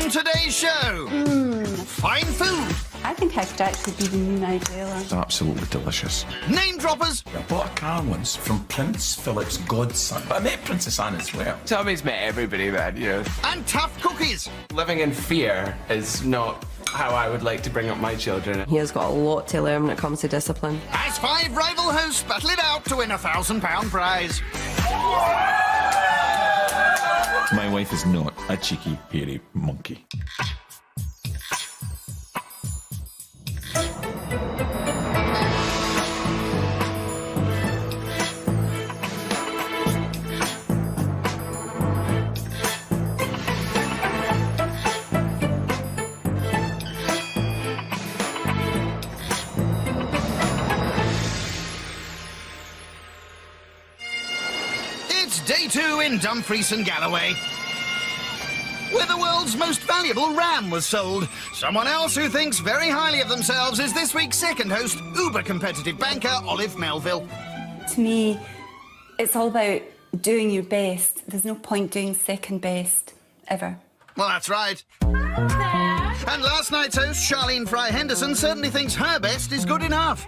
On today's show, fine food, I think I could actually be the new Nigella. It's absolutely delicious. name droppers, I bought a car once from Prince Philip's godson, but I met Princess Anne as well. Tommy's met everybody, man, you know. and tough cookies. Living in fear is not how I would like to bring up my children. He has got a lot to learn when it comes to discipline. As 5 rival hosts battle it out to win a £1,000 prize. My wife is not a cheeky, hairy monkey. It's day 2 in Dumfries and Galloway, where the world's most valuable ram was sold. Someone else who thinks very highly of themselves is this week's second host, uber-competitive banker Olive Melville. To me, it's all about doing your best. There's no point doing second best, ever. Well, that's right. And last night's host, Charlene Fry-Henderson, certainly thinks her best is good enough.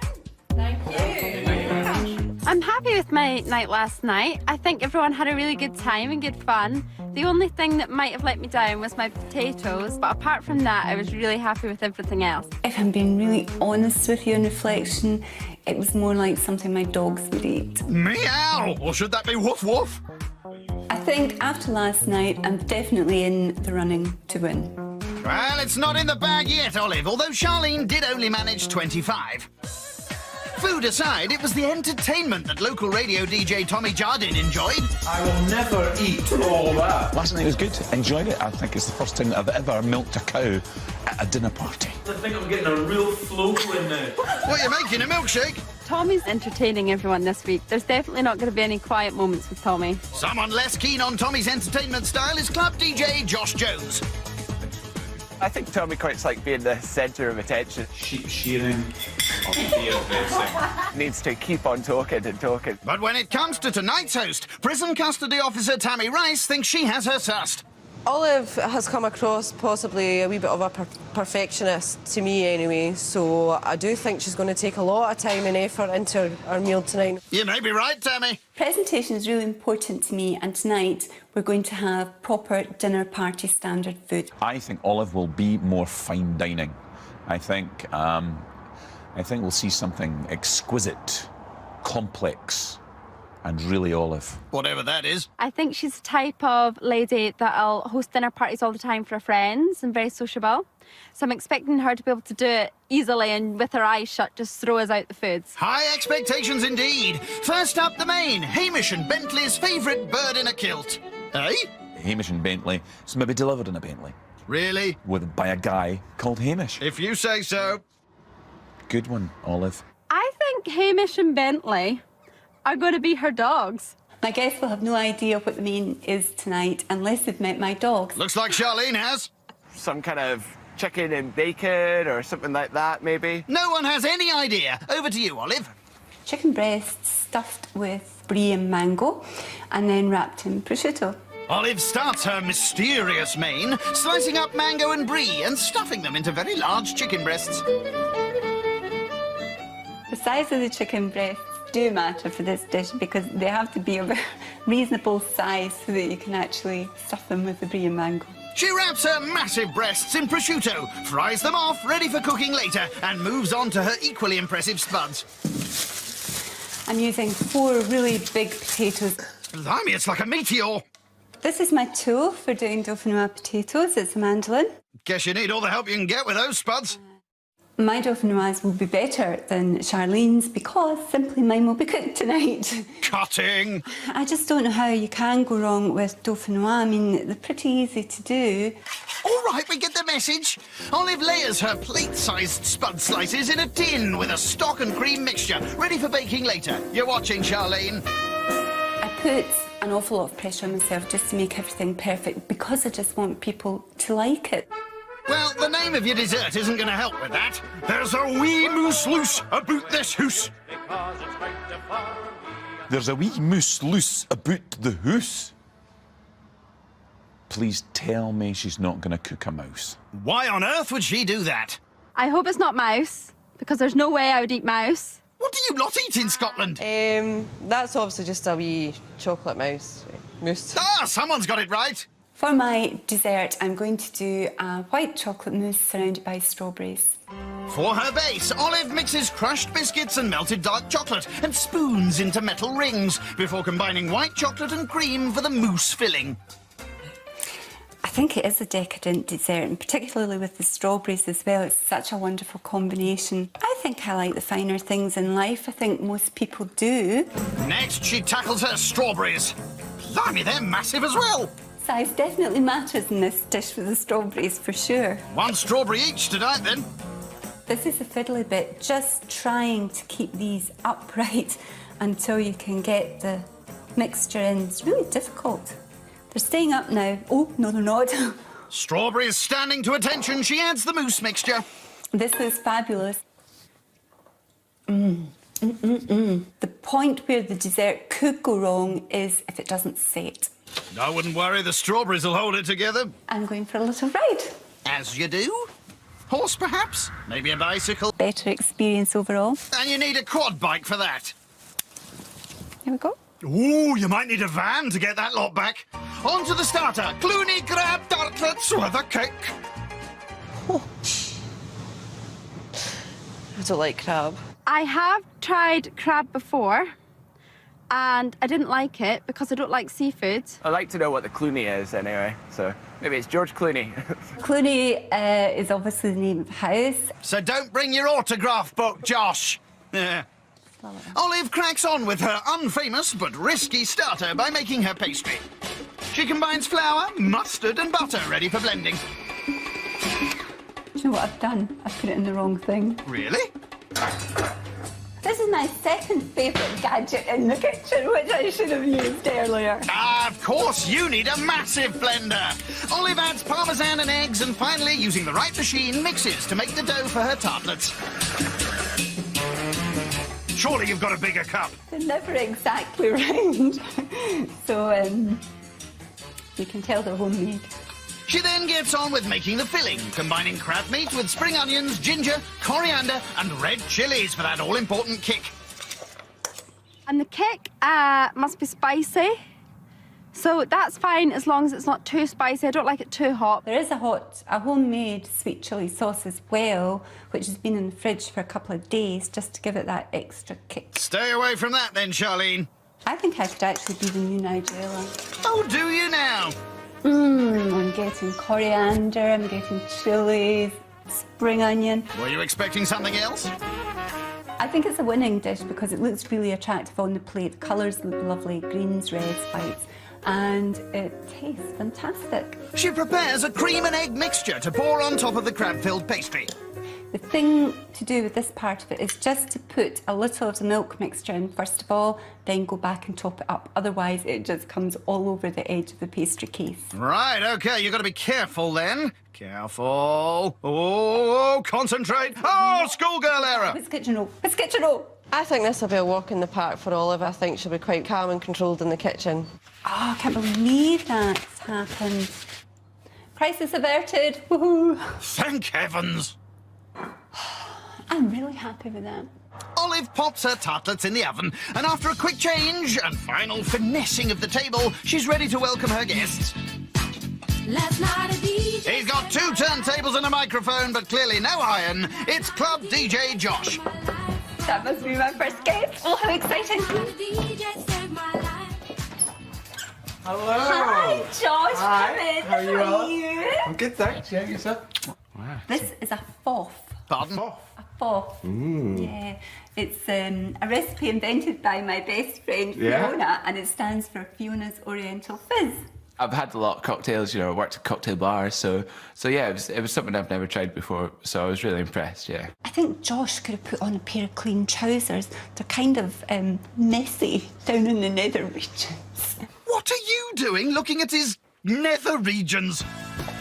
I'm happy with my night last night. I think everyone had a really good time and good fun. The only thing that might have let me down was my potatoes, but apart from that, I was really happy with everything else. If I'm being really honest with you on reflection, it was more like something my dogs would eat. Meow! Or should that be woof woof? I think after last night, I'm definitely in the running to win. Well, it's not in the bag yet, Olive, although Charlene did only manage 25. Food aside, it was the entertainment that local radio DJ Tommy Jardine enjoyed. I will never eat all that. Last night was good. Enjoyed it. I think it's the first time that I've ever milked a cow at a dinner party. I think I'm getting a real flow in now. What are you making, a milkshake? Tommy's entertaining everyone this week. There's definitely not going to be any quiet moments with Tommy. Someone less keen on Tommy's entertainment style is club DJ Josh Jones. I think Tommy quite likes being the centre of attention. Sheep shearing or beer dressing. Needs to keep on talking and talking. But when it comes to tonight's host, prison custody officer Tammy Rice thinks she has her sussed. Olive has come across possibly a wee bit of a perfectionist, to me anyway, so I do think she's going to take a lot of time and effort into our meal tonight. You may be right, Tammy. Presentation is really important to me, and tonight we're going to have proper dinner party standard food. I think Olive will be more fine dining. I think we'll see something exquisite, complex, and really Olive. Whatever that is. I think she's the type of lady that'll host dinner parties all the time for her friends and very sociable. So I'm expecting her to be able to do it easily and with her eyes shut, just throw us out the foods. High expectations indeed. First up, the main, Hamish and Bentley's favourite bird in a kilt. Eh? Hamish and Bentley. It's maybe delivered in a Bentley. Really? By a guy called Hamish. If you say so. Good one, Olive. I think Hamish and Bentley are going to be her dogs. My guests will have no idea what the main is tonight unless they've met my dogs. Looks like Charlene has. Some kind of chicken and bacon or something like that, maybe. No one has any idea. Over to you, Olive. Chicken breasts stuffed with brie and mango and then wrapped in prosciutto. Olive starts her mysterious main, slicing up mango and brie and stuffing them into very large chicken breasts. The size of the chicken breasts do matter for this dish because they have to be of a reasonable size so that you can actually stuff them with the brie and mango. She wraps her massive breasts in prosciutto, fries them off, ready for cooking later, and moves on to her equally impressive spuds. I'm using 4 really big potatoes. Blimey, it's like a meteor. This is my tool for doing dauphinoise potatoes. It's a mandolin. Guess you need all the help you can get with those spuds. My dauphinoise will be better than Charlene's because simply mine will be cooked tonight. Cutting. I just don't know how you can go wrong with dauphinoise. I mean, they're pretty easy to do. All right, we get the message. Olive layers her plate-sized spud slices in a tin with a stock and cream mixture, ready for baking later. You're watching, Charlene. I put an awful lot of pressure on myself just to make everything perfect because I just want people to like it. Well, the name of your dessert isn't going to help with that. There's a wee moose loose about this hoose. There's a wee moose loose about the hoose. please tell me she's not going to cook a mouse. Why on earth would she do that? I hope it's not mouse, because there's no way I would eat mouse. What do you not eat in Scotland? That's obviously just a wee chocolate mouse. Mousse. Ah, someone's got it right. For my dessert, I'm going to do a white chocolate mousse surrounded by strawberries. For her base, Olive mixes crushed biscuits and melted dark chocolate and spoons into metal rings before combining white chocolate and cream for the mousse filling. I think it is a decadent dessert, and particularly with the strawberries as well. It's such a wonderful combination. I think I like the finer things in life. I think most people do. Next, she tackles her strawberries. Blimey, they're massive as well. Size definitely matters in this dish with the strawberries, for sure. One strawberry each tonight, then. This is the fiddly bit, just trying to keep these upright until you can get the mixture in. It's really difficult. They're staying up now. Oh, no, they're not. Strawberry is standing to attention. She adds the mousse mixture. This is fabulous. The point where the dessert could go wrong is if it doesn't set. I wouldn't worry, the strawberries will hold it together. I'm going for a little ride. As you do. Horse, perhaps? Maybe a bicycle? Better experience overall. And you need a quad bike for that. Here we go. Ooh, you might need a van to get that lot back. On to the starter. Clooney crab tartlets with a cake. I don't like crab. I have tried crab before, and I didn't like it because I don't like seafood. I'd like to know what the Clooney is anyway, so maybe it's George Clooney. Clooney is obviously the name of the house. So don't bring your autograph book, Josh. Olive cracks on with her unfamous but risky starter by making her pastry. She combines flour, mustard and butter ready for blending. Do you know what I've done? I've put it in the wrong thing. Really? This is my second favourite gadget in the kitchen, which I should have used earlier. Ah, of course, you need a massive blender. Olive adds parmesan and eggs and finally, using the right machine, mixes to make the dough for her tartlets. Surely you've got a bigger cup. They're never exactly round. So, you can tell they're homemade. She then gets on with making the filling, combining crab meat with spring onions, ginger, coriander and red chilies for that all-important kick. And the kick must be spicy. So that's fine as long as it's not too spicy. I don't like it too hot. There is a homemade sweet chilli sauce as well, which has been in the fridge for a couple of days, just to give it that extra kick. Stay away from that then, Charlene. I think I could actually be the new Nigella. Oh, do you now? I'm getting coriander, I'm getting chilies, spring onion. Were you expecting something else? I think it's a winning dish because it looks really attractive on the plate. The colours look lovely, greens, reds, whites, and it tastes fantastic. She prepares a cream and egg mixture to pour on top of the crab-filled pastry. The thing to do with this part of it is just to put a little of the milk mixture in first of all, then go back and top it up. Otherwise, it just comes all over the edge of the pastry case. Right, OK, you've got to be careful then. Careful. Oh, concentrate. Oh, schoolgirl error. Biscuit roll. Biscuit roll. I think this will be a walk in the park for Olive. I think she'll be quite calm and controlled in the kitchen. Oh, I can't believe that's happened. Crisis averted. Woohoo. Thank heavens. I'm really happy with that. Olive pops her tartlets in the oven, and after a quick change and final finessing of the table, she's ready to welcome her guests. He's got 2 turntables and a microphone, but clearly no iron. It's Club DJ Josh. That must be my first guest. Oh, how exciting. Hello. Hi, Josh. Hi. Come in. How are you all? you? I'm good, thanks. Yeah, yourself? Wow. This is a foff. Pardon? A foff. Yeah. It's a recipe invented by my best friend, Yeah? Fiona, and it stands for Fiona's Oriental Fizz. I've had a lot of cocktails, I worked at cocktail bars, so yeah, it was something I've never tried before, so I was really impressed, yeah. I think Josh could have put on a pair of clean trousers. They're kind of messy down in the nether regions. What are you doing looking at his nether regions?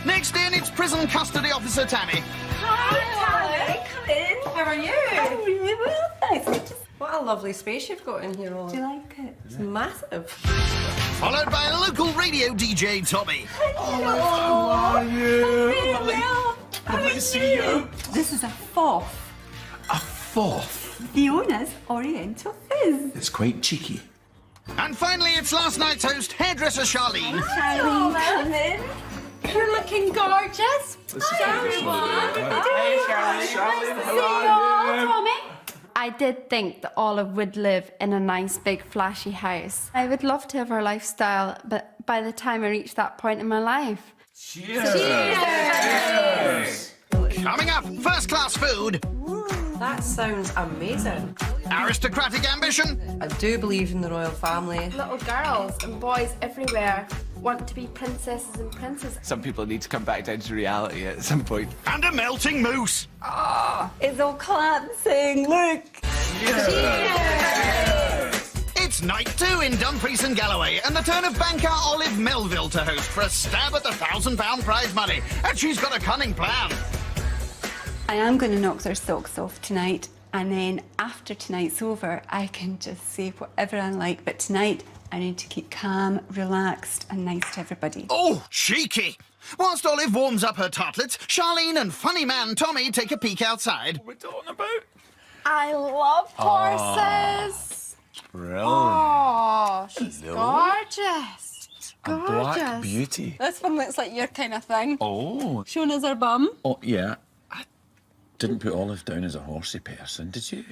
Next in, it's prison custody officer Tammy. Hi, come in. How are you? I'm really well, thanks. What a lovely space you've got in here, Olive. Do you like it? It's massive. followed by local radio DJ Tommy. How are you? Lovely to see you. This is a fourth. A fourth? Fiona's Oriental Fizz. It's quite cheeky. And finally, it's last night's host, hairdresser Charlene. Charlene, come in. You're looking gorgeous. Hi, everyone. Hey, Charlene. Hello, Tommy. I did think that Olive would live in a nice, big, flashy house. I would love to have her lifestyle, but by the time I reached that point in my life... Cheers! Coming up, first-class food, That sounds amazing. aristocratic ambition, I do believe in the royal family. Little girls and boys everywhere want to be princesses and princes. Some people need to come back down to reality at some point. and a melting moose. It's all collapsing. Look. It's night 2 in Dumfries and Galloway, and the turn of banker Olive Melville to host for a stab at the £1,000 prize money. And she's got a cunning plan. I am going to knock their socks off tonight, and then after tonight's over, I can just say whatever I like. But tonight, I need to keep calm, relaxed, and nice to everybody. Oh, cheeky. Whilst Olive warms up her tartlets, Charlene and funny man Tommy take a peek outside. What are we talking about? I love horses. Brilliant. Oh, she's Hello. gorgeous. A black beauty. This one looks like your kind of thing. Oh. Showing us her bum. Oh, yeah. I didn't put Olive down as a horsey person, did you?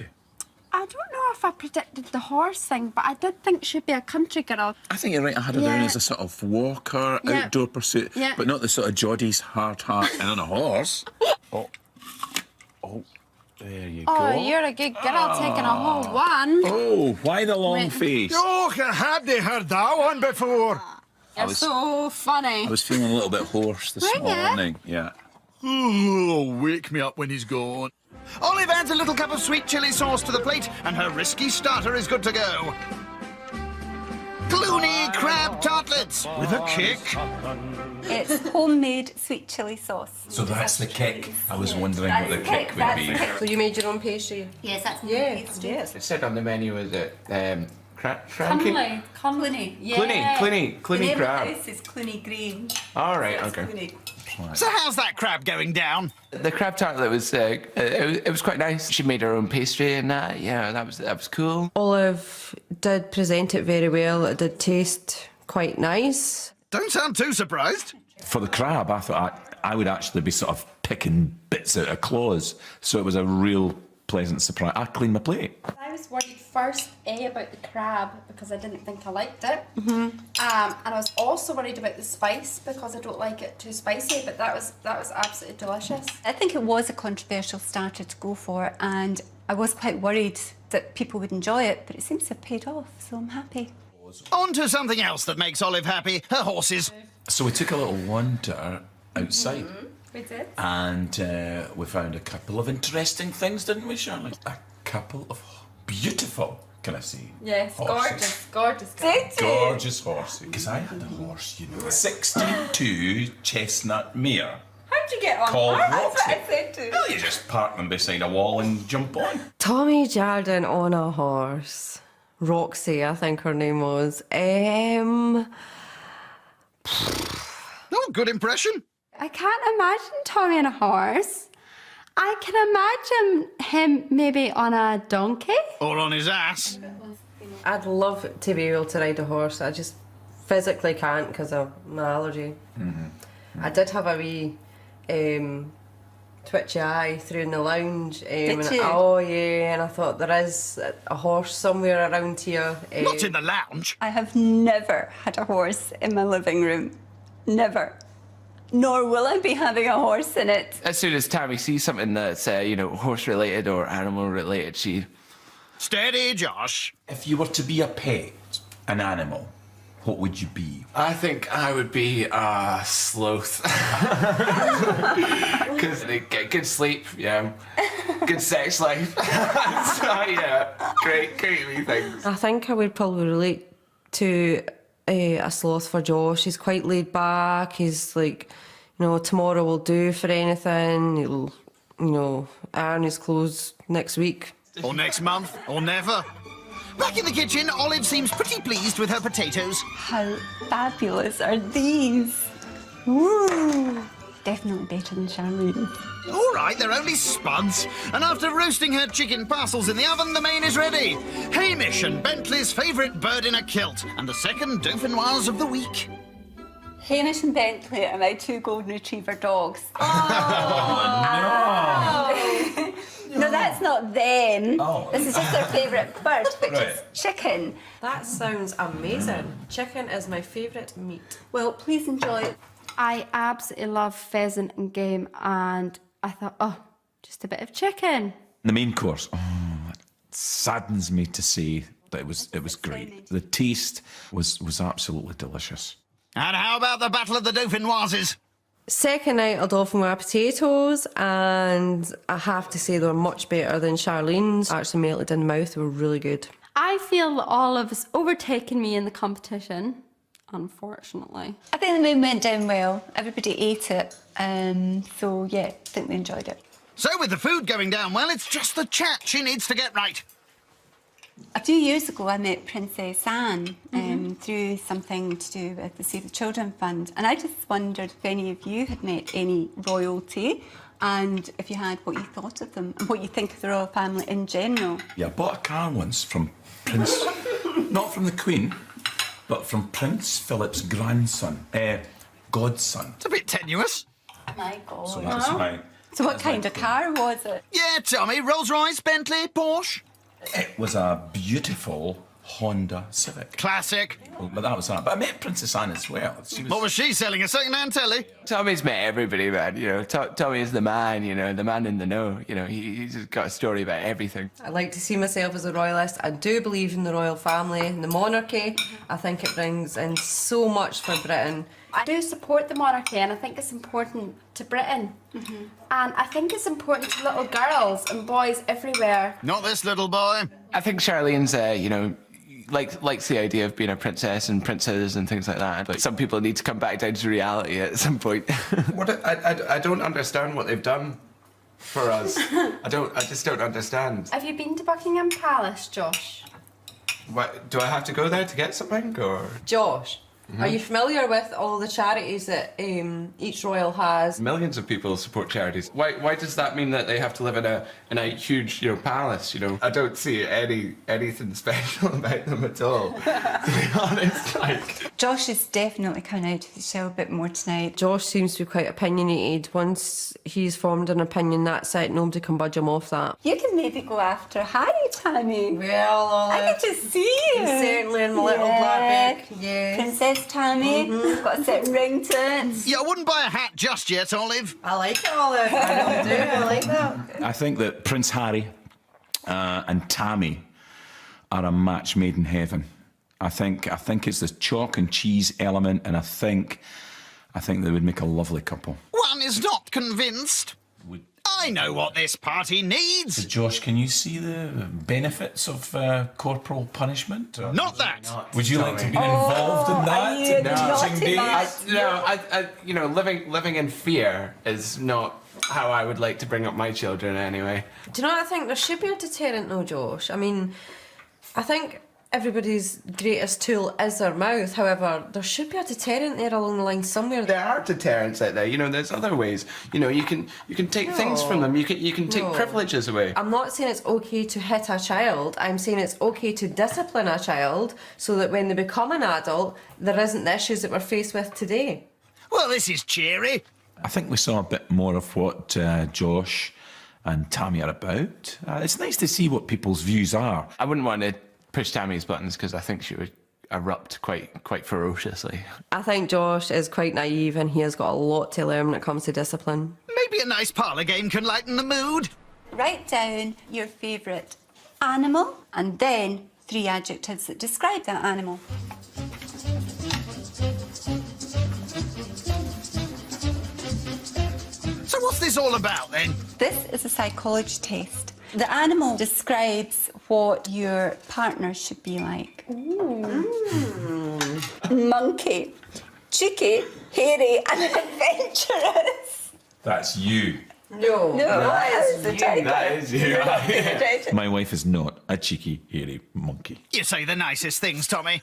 I don't know if I predicted the horse thing, but I did think she'd be a country girl. I think you're right. I had her down Yeah. as a sort of walker, Yeah. outdoor pursuit, Yeah. but not the sort of Geordie's hard hat and on a horse. Oh. Oh. There you Oh, go. you're a good girl taking a whole one. Oh, why the long Wait. face? Oh, I hadn't heard that one before. You're so funny. I was feeling a little bit hoarse this Were ya? morning. Yeah. Oh, wake me up when he's gone. Olive adds a little cup of sweet chilli sauce to the plate, and her risky starter is good to go. Clooney crab tartlets with a kick. It's homemade sweet chilli sauce. So that's the kick. I was wondering what the That's kick would that's be. the kick. So you made your own pastry? Yes, that's Yes, yes. It said on the menu, was it Frankie? Clooney. Yeah. Clooney The name crab. of the house is Clooney Green. All right, That's okay. Clooney. So how's that crab going down? The crab tartlet was it was quite nice. She made her own pastry, and yeah, that was cool. Olive did present it very well. It did taste quite nice. Don't sound too surprised. For the crab, I thought I would actually be sort of picking bits out of claws. So it was a real pleasant surprise. I cleaned my plate. I was worried first, about the crab because I didn't think I liked it. And I was also worried about the spice because I don't like it too spicy, but that was absolutely delicious. I think it was a controversial starter to go for, and I was quite worried that people would enjoy it, but it seems to have paid off, so I'm happy. On to something else that makes Olive happy, her horses. So we took a little wander outside. We did. And we found a couple of interesting things, didn't we, Charlotte? A couple of beautiful, can I say? Yes, horses. gorgeous. Gorgeous horses. Because I had a horse, you know, 62 chestnut mare. How'd you get on? Called That's Roxy. what I said to. Well, you just park them beside a wall and jump on. Tommy Jardine on a horse. Roxy, I think her name was. Oh, good impression. I can't imagine Tommy on a horse. I can imagine him maybe on a donkey. Or on his ass. I'd love to be able to ride a horse. I just physically can't because of my allergy. I did have a wee twitchy eye through in the lounge. Did you? Oh yeah, and I thought there is a horse somewhere around here. Not in the lounge. I have never had a horse in my living room. Never. Nor will I be having a horse in it. As soon as Tammy sees something that's horse related or animal related, she Steady, Josh. If you were to be a pet, an animal, what would you be? I think I would be a sloth. Because they get good sleep, good sex life. So, great wee things. I think I would probably relate to a sloth for Josh. He's quite laid back. He's like, tomorrow will do for anything. He'll, iron his clothes next week. Or next month. Or never. Back in the kitchen, Olive seems pretty pleased with her potatoes. How fabulous are these? Woo! Definitely better than Charlene's. All right, they're only spuds. And after roasting her chicken parcels in the oven, the main is ready. Hamish and Bentley's favourite bird in a kilt, and the second Dauphinoise of the week. Hamish and Bentley are my 2 golden retriever dogs. No, that's not them. Oh. This is just their favourite bird, which is chicken. That sounds amazing. Chicken is my favourite meat. Well, please enjoy it. I absolutely love pheasant and game, and I thought, oh, just a bit of chicken. The main course, it saddens me to say that it was great. The taste was absolutely delicious. And how about the Battle of the Dauphinoises? Second night of Dauphinoise potatoes, and I have to say they were much better than Charlene's. Actually melted in the mouth, they were really good. I feel that Olive has overtaken me in the competition, unfortunately. I think the moon went down well. Everybody ate it. So, yeah, I think we enjoyed it. So with the food going down well, it's just the chat she needs to get right. A few years ago, I met Princess Anne through something to do with the Save the Children Fund, and I just wondered if any of you had met any royalty, and if you had, what you thought of them and what you think of the royal family in general. Yeah, I bought a car once from Prince, not from the Queen, but from Prince Philip's grandson, godson. It's a bit tenuous. My God. So that's my... So what kind of car was it? Yeah, Tommy, Rolls-Royce, Bentley, Porsche. It was a beautiful Honda Civic. Classic. Well, but that was that. But I met Princess Anne as well. What was she selling? A second-hand telly? Tommy's met everybody, man. You know, Tommy is the man. You know, the man in the know. You know, he's got a story about everything. I like to see myself as a royalist. I do believe in the royal family and the monarchy. I think it brings in so much for Britain. I do support the monarchy, and I think it's important to Britain. And I think it's important to little girls and boys everywhere. Not this little boy. I think Charlene's, you know, likes the idea of being a princess and princes and things like that. But some people need to come back down to reality at some point. I don't understand what they've done for us. I just don't understand. Have you been to Buckingham Palace, Josh? What, do I have to go there to get something, or...? Josh, are you familiar with all the charities that each royal has? Millions of people support charities. Why does that mean that they have to live in a huge, you know, palace? You know, I don't see anything special about them at all. To be honest, like. Josh is definitely coming out to the show a bit more tonight. Josh seems to be quite opinionated. Once he's formed an opinion, that's it. Nobody can budge him off that. You can maybe go after Harry, Tammy. Well, I can just see you. he's certainly in my little black book. Yes. Princess Tammy, got a certain ring to it. Yeah, I wouldn't buy a hat just yet, Olive. I like it, Olive. I really do. I like that. I think that Prince Harry and Tammy are a match made in heaven. I think it's the chalk and cheese element, and I think they would make a lovely couple. One is not convinced. I know what this party needs. Josh, can you see the benefits of corporal punishment? Not that. Would you like to be involved in that? You know, living in fear is not how I would like to bring up my children anyway. Do you know what I think? There should be a deterrent though, Josh. I mean, I think everybody's greatest tool is their mouth. However, there should be a deterrent there along the line somewhere. There are deterrents out there. You know, there's other ways. You know, you can take things from them. You can take privileges away. I'm not saying it's okay to hit a child. I'm saying it's okay to discipline a child so that when they become an adult, there isn't the issues that we're faced with today. Well, this is cheery. I think we saw a bit more of what Josh and Tammy are about. It's nice to see what people's views are. I wouldn't want to push Tammy's buttons because I think she would erupt quite ferociously. I think Josh is quite naive and he has got a lot to learn when it comes to discipline. Maybe a nice parlour game can lighten the mood. Write down your favourite animal and then 3 adjectives that describe that animal. So what's this all about then? This is a psychology test. The animal describes what your partner should be like. Monkey, cheeky, hairy and adventurous. That's you. No, that is the tiger. That is you. My wife is not a cheeky, hairy monkey. You say the nicest things, Tommy.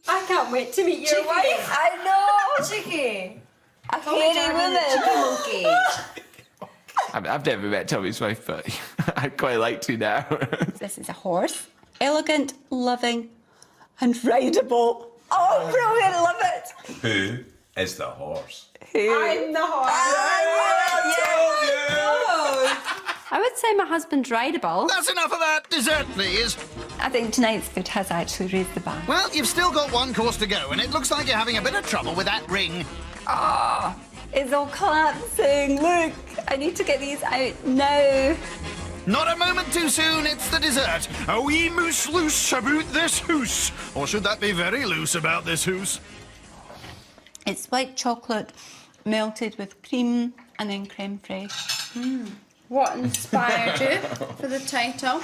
I can't wait to meet your wife. I know, Cheeky. A hairy woman. Monkey. I've never met Tommy's wife, but I'd quite like to now. This is a horse. Elegant, loving, and rideable. Oh, brilliant, love it. Who is the horse? I'm the horse. I would say my husband's rideable. That's enough of that. Dessert, please. I think tonight's food has actually raised the bar. Well, you've still got one course to go, and it looks like you're having a bit of trouble with that ring. Ah, it's all collapsing. Look, I need to get these out now. Not a moment too soon, it's the dessert. A wee moose loose about this hoose. Or should that be very loose about this hoose? It's white chocolate melted with cream and then creme fraiche. What inspired you for the title?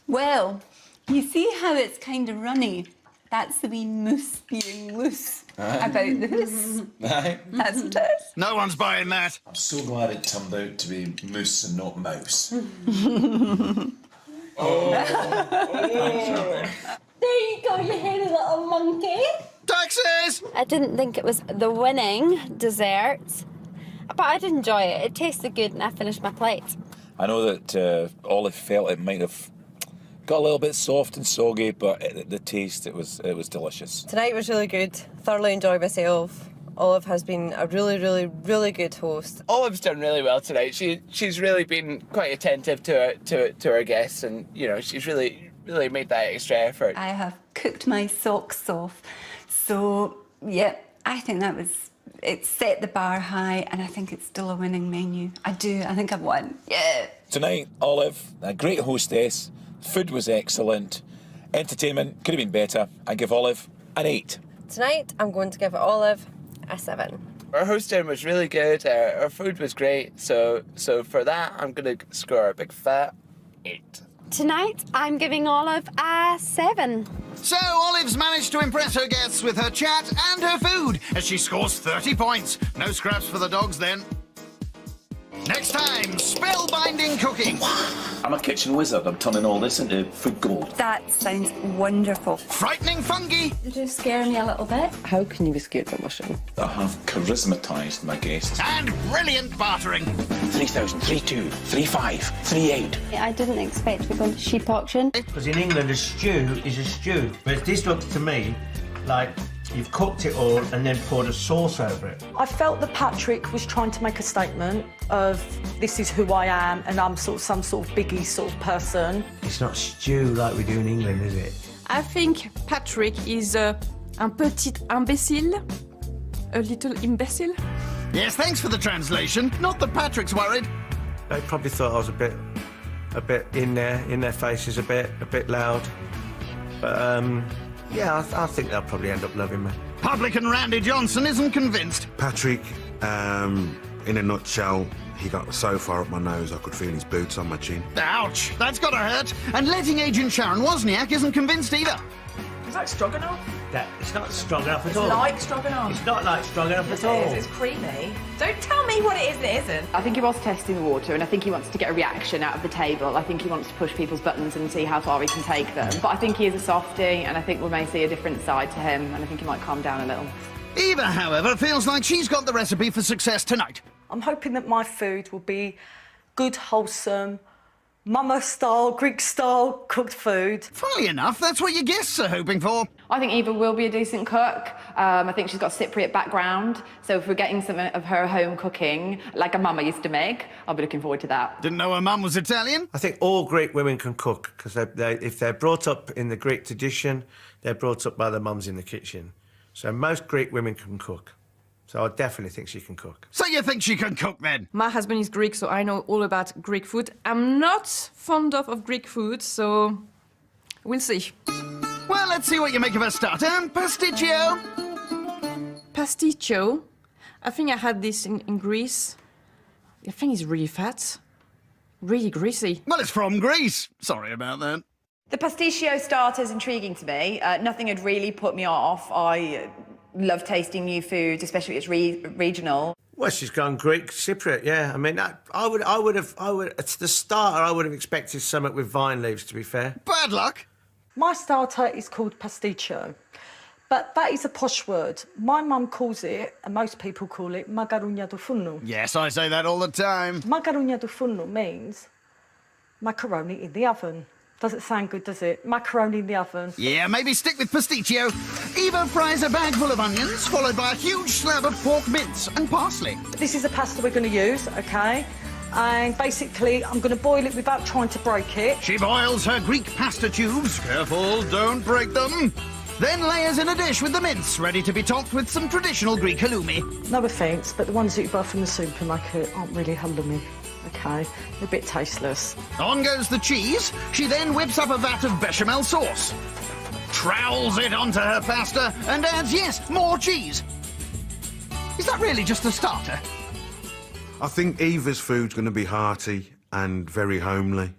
Well, you see how it's kind of runny? That's the wee moose being loose about the hoose. That's what it is. No one's buying that. I'm so glad it turned out to be moose and not mouse. There you go, you hairy little monkey. Taxes! I didn't think it was the winning dessert, but I did enjoy it. It tasted good and I finished my plate. I know that Olive felt it might have got a little bit soft and soggy, but the taste, it was delicious. Tonight was really good. Thoroughly enjoyed myself. Olive has been a really, really, really good host. Olive's done really well tonight. She's really been quite attentive to her guests, and you know she's really made that extra effort. I have cooked my socks off. So, yeah, I think it set the bar high, and I think it's still a winning menu. I do. I think I've won. Yeah. Tonight, Olive, a great hostess. Food was excellent. Entertainment could have been better. I give Olive an 8. Tonight, I'm going to give Olive a 7. Our hosting was really good. Our food was great. So for that, I'm gonna score a big fat 8. Tonight, I'm giving Olive a 7. So Olive's managed to impress her guests with her chat and her food as she scores 30 points. No scraps for the dogs then. Next time, spellbinding cooking. I'm a kitchen wizard. I'm turning all this into food gold. That sounds wonderful. Frightening fungi. Did you scare me a little bit? How can you be scared of a mushroom? I have charismatised my guests. And brilliant bartering. 3,000, 3,2, 3,5, 3,8. I didn't expect to be going to sheep auction. Because in England, a stew is a stew. Whereas this looks to me like you've cooked it all and then poured a sauce over it. I felt that Patrick was trying to make a statement of this is who I am and I'm sort of some sort of biggie sort of person. It's not stew like we do in England, is it? I think Patrick is un petit imbécile, a little imbecile. Yes, thanks for the translation. Not that Patrick's worried. They probably thought I was a bit in their faces, a bit loud. But yeah, I think they'll probably end up loving me. Publican Randy Johnson isn't convinced. Patrick, in a nutshell, he got so far up my nose I could feel his boots on my chin. Ouch, that's gotta hurt. And letting agent Sharon Wozniak isn't convinced either. Is that stroganoff? It's not strong enough at all. Like stroganoff. It's not like strong enough at all. It's creamy. Don't tell me what it is that isn't. I think he was testing the water, and I think he wants to get a reaction out of the table. I think he wants to push people's buttons and see how far he can take them. But I think he is a softie, and I think we may see a different side to him, and I think he might calm down a little. Eva, however, feels like she's got the recipe for success tonight. I'm hoping that my food will be good, wholesome, mama-style, Greek-style cooked food. Funnily enough, that's what your guests are hoping for. I think Eva will be a decent cook. I think she's got a Cypriot background, so if we're getting some of her home cooking, like a mama used to make, I'll be looking forward to that. Didn't know her mum was Italian? I think all Greek women can cook, because if they're brought up in the Greek tradition, they're brought up by their mums in the kitchen. So most Greek women can cook. So I definitely think she can cook. So you think she can cook, then? My husband is Greek, so I know all about Greek food. I'm not fond of Greek food, so we'll see. Well, let's see what you make of her starter. Pasticcio. Pasticcio. I think I had this in Greece. I think it's really fat. Really greasy. Well, it's from Greece. Sorry about that. The pasticcio starter is intriguing to me. Nothing had really put me off. I love tasting new foods, especially if it's regional. Well, she's gone Greek Cypriot, yeah. I mean, I would have, it's the starter, I would have expected something with vine leaves, to be fair. Bad luck. My starter is called pasticcio, but that is a posh word. My mum calls it, and most people call it, macaroni do forno. Yes, I say that all the time. Macaroni do forno means macaroni in the oven. Doesn't sound good, does it? Macaroni in the oven. Yeah, maybe stick with pasticcio. Eva fries a bag full of onions, followed by a huge slab of pork mince and parsley. This is the pasta we're going to use, OK? And basically, I'm going to boil it without trying to break it. She boils her Greek pasta tubes. Careful, don't break them. Then layers in a dish with the mince, ready to be topped with some traditional Greek halloumi. No offence, but the ones that you buy from the supermarket aren't really halloumi. OK, they're a bit tasteless. On goes the cheese. She then whips up a vat of bechamel sauce, trowels it onto her pasta, and adds, yes, more cheese. Is that really just a starter? I think Eva's food's going to be hearty and very homely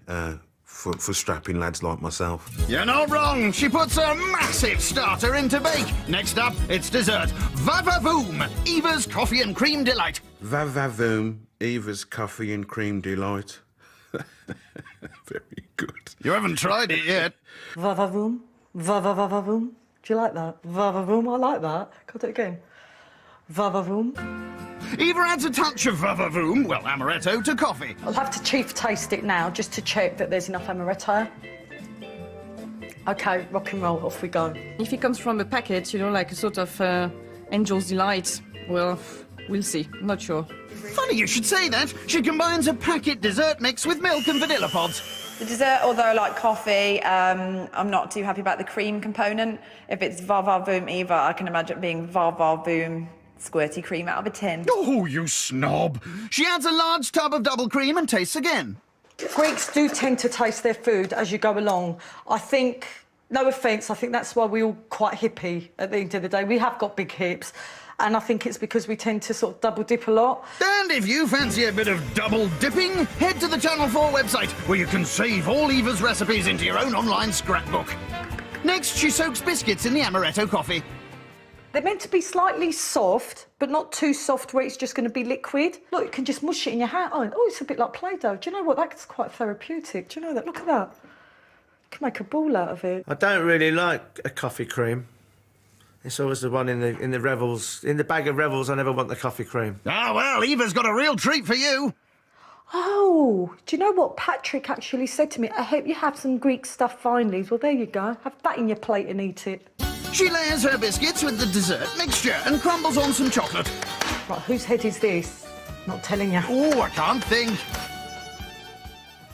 for strapping lads like myself. You're not wrong. She puts a massive starter in to bake. Next up, it's dessert. Va-va-voom, Eva's coffee and cream delight. Va-va-voom, Eva's coffee and cream delight. Very good. You haven't tried it yet. Va-va-voom, va-va-va-va-voom. Do you like that? Va-va-voom, I like that. Can I do it again? Va-va-voom. Eva adds a touch of va-va-voom, well, amaretto, to coffee. I'll have to chief taste it now just to check that there's enough amaretto. OK, rock and roll, off we go. If it comes from a packet, you know, like a sort of Angel's Delight, well, we'll see. Not sure. Funny you should say that. She combines a packet dessert mix with milk and vanilla pods. The dessert, although I like coffee, I'm not too happy about the cream component. If it's va-va-voom Eva, I can imagine it being va-va-voom squirty cream out of a tin. Oh, you snob. She adds a large tub of double cream and tastes again. Greeks do tend to taste their food as you go along. I think, no offence, I think that's why we're all quite hippie at the end of the day. We have got big hips, and I think it's because we tend to sort of double dip a lot. And if you fancy a bit of double dipping, head to the Channel 4 website, where you can save all Eva's recipes into your own online scrapbook. Next, she soaks biscuits in the amaretto coffee. They're meant to be slightly soft, but not too soft where it's just going to be liquid. Look, you can just mush it in your hand. Oh, it's a bit like Play-Doh. Do you know what? That's quite therapeutic. Do you know that? Look at that. You can make a ball out of it. I don't really like a coffee cream. It's always the one in the Revels. In the bag of Revels, I never want the coffee cream. Ah, well, Eva's got a real treat for you. Oh, do you know what Patrick actually said to me? I hope you have some Greek stuffed vine leaves. Well, there you go. Have that in your plate and eat it. She layers her biscuits with the dessert mixture and crumbles on some chocolate. Right, whose head is this? Not telling you. Oh, I can't think.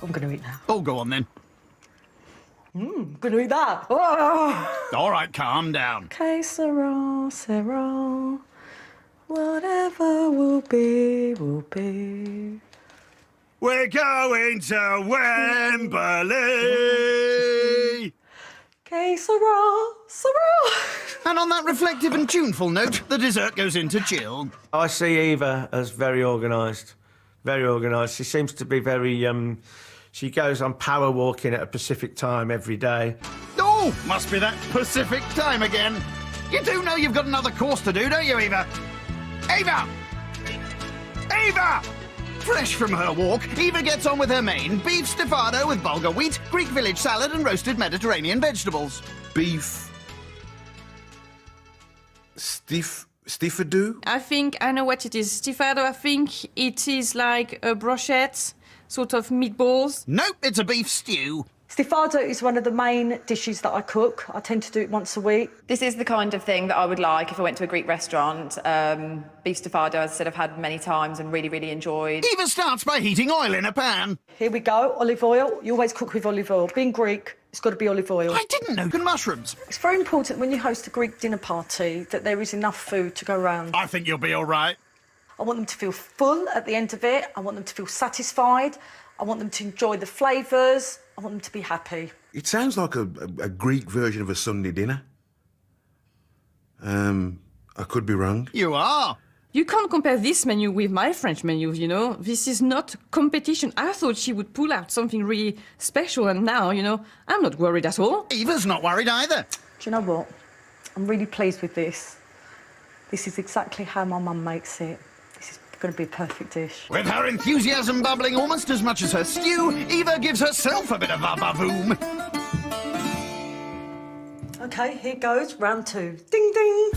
I'm going to eat now. Oh, go on then. I'm going to eat that. Oh. All right, calm down. Okay, Sarah, whatever will be, will be. We're going to Wembley. Okay, Sarah. And on that reflective and tuneful note, the dessert goes into chill. I see Eva as very organised. Very organised. She seems to be very, she goes on power walking at a Pacific time every day. Oh, must be that Pacific time again. You do know you've got another course to do, don't you, Eva? Eva! Eva! Fresh from her walk, Eva gets on with her main, beef stefano with bulgur wheat, Greek village salad and roasted Mediterranean vegetables. Beef... Stifadou? I think I know what it is. Stifado, I think it is like a brochette, sort of meatballs. Nope, it's a beef stew. Stifado is one of the main dishes that I cook. I tend to do it once a week. This is the kind of thing that I would like if I went to a Greek restaurant. Beef stefado, as I said, I've had many times and really, really enjoyed. Eva starts by heating oil in a pan. Here we go, olive oil. You always cook with olive oil. Being Greek, it's got to be olive oil. I didn't know. And mushrooms. It's very important when you host a Greek dinner party that there is enough food to go around. I think you'll be all right. I want them to feel full at the end of it. I want them to feel satisfied. I want them to enjoy the flavours. I want them to be happy. It sounds like a Greek version of a Sunday dinner. I could be wrong. You are. You can't compare this menu with my French menu, you know. This is not competition. I thought she would pull out something really special, and now, you know, I'm not worried at all. Eva's not worried either. Do you know what? I'm really pleased with this. This is exactly how my mum makes it. This is Going to be a perfect dish. With her enthusiasm bubbling almost as much as her stew, Eva gives herself a bit of a bavoom. OK, here goes, round 2. Ding, ding.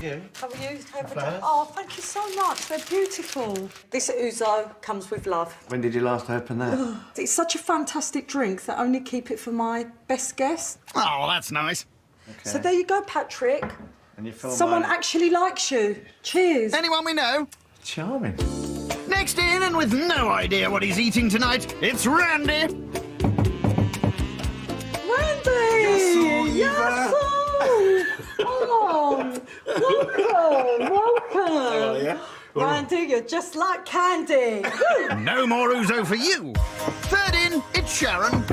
Yeah. How are you? Flowers. Oh, thank you so much. They're beautiful. This ouzo comes with love. When did you last open that? It's such a fantastic drink that I only keep it for my best guests. Oh, well, that's nice. So there you go, Patrick. And you fill Someone mine. actually likes you. Cheers. Anyone we know? Charming. Next in, and with no idea what he's eating tonight, it's Randy. Randy! Yes! Oh, welcome. Randy, you're just like candy. No more ouzo for you. Third in, it's Sharon.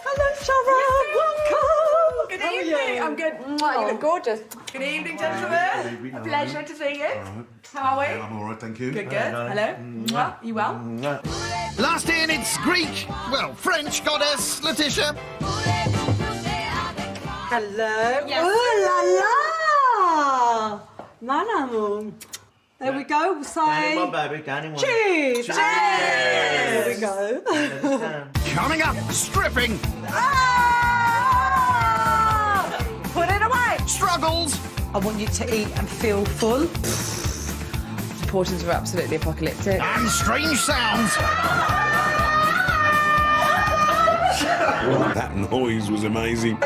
Hello, Sharon. Welcome. Good How are evening. you? I'm good. You look gorgeous. Good evening, gentlemen. A pleasure to see you. How are we? I'm all right, thank you. Good, good. Hello. You well? Last in, it's Greek, well, French goddess Letitia. Hello. Yes. Oh, la la. Mon amour. There we go. We'll say... Down in one, baby. Down in one. Cheers. Cheers. There we go. Coming up, stripping, Ah! Put it away. struggles, I want you to eat and feel full. The portions were absolutely apocalyptic. and strange sounds. That noise was amazing.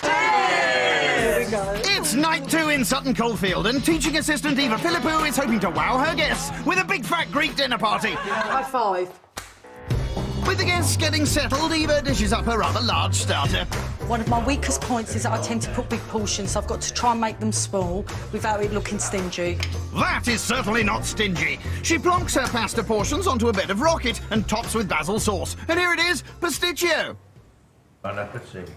There we go. It's night 2 in Sutton Coldfield, and teaching assistant Eva Philippou is hoping to wow her guests with a big fat Greek dinner party. High five. With the guests getting settled, Eva dishes up her rather large starter. One of my weakest points is that I tend to put big portions, so I've got to try and make them small without it looking stingy. That is certainly not stingy. She plonks her pasta portions onto a bed of rocket and tops with basil sauce. And here it is, pasticcio. Bon appetit.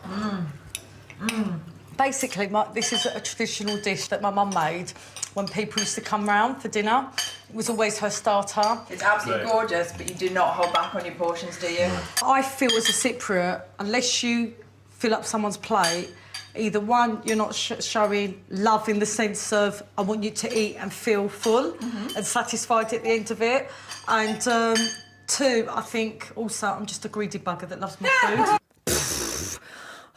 Basically, this is a traditional dish that my mum made when people used to come round for dinner. It was always her starter. It's absolutely gorgeous, but you do not hold back on your portions, do you? I feel as a Cypriot, unless you fill up someone's plate, either one, you're not showing love in the sense of I want you to eat and feel full and satisfied at the end of it. And 2, I think also I'm just a greedy bugger that loves my food.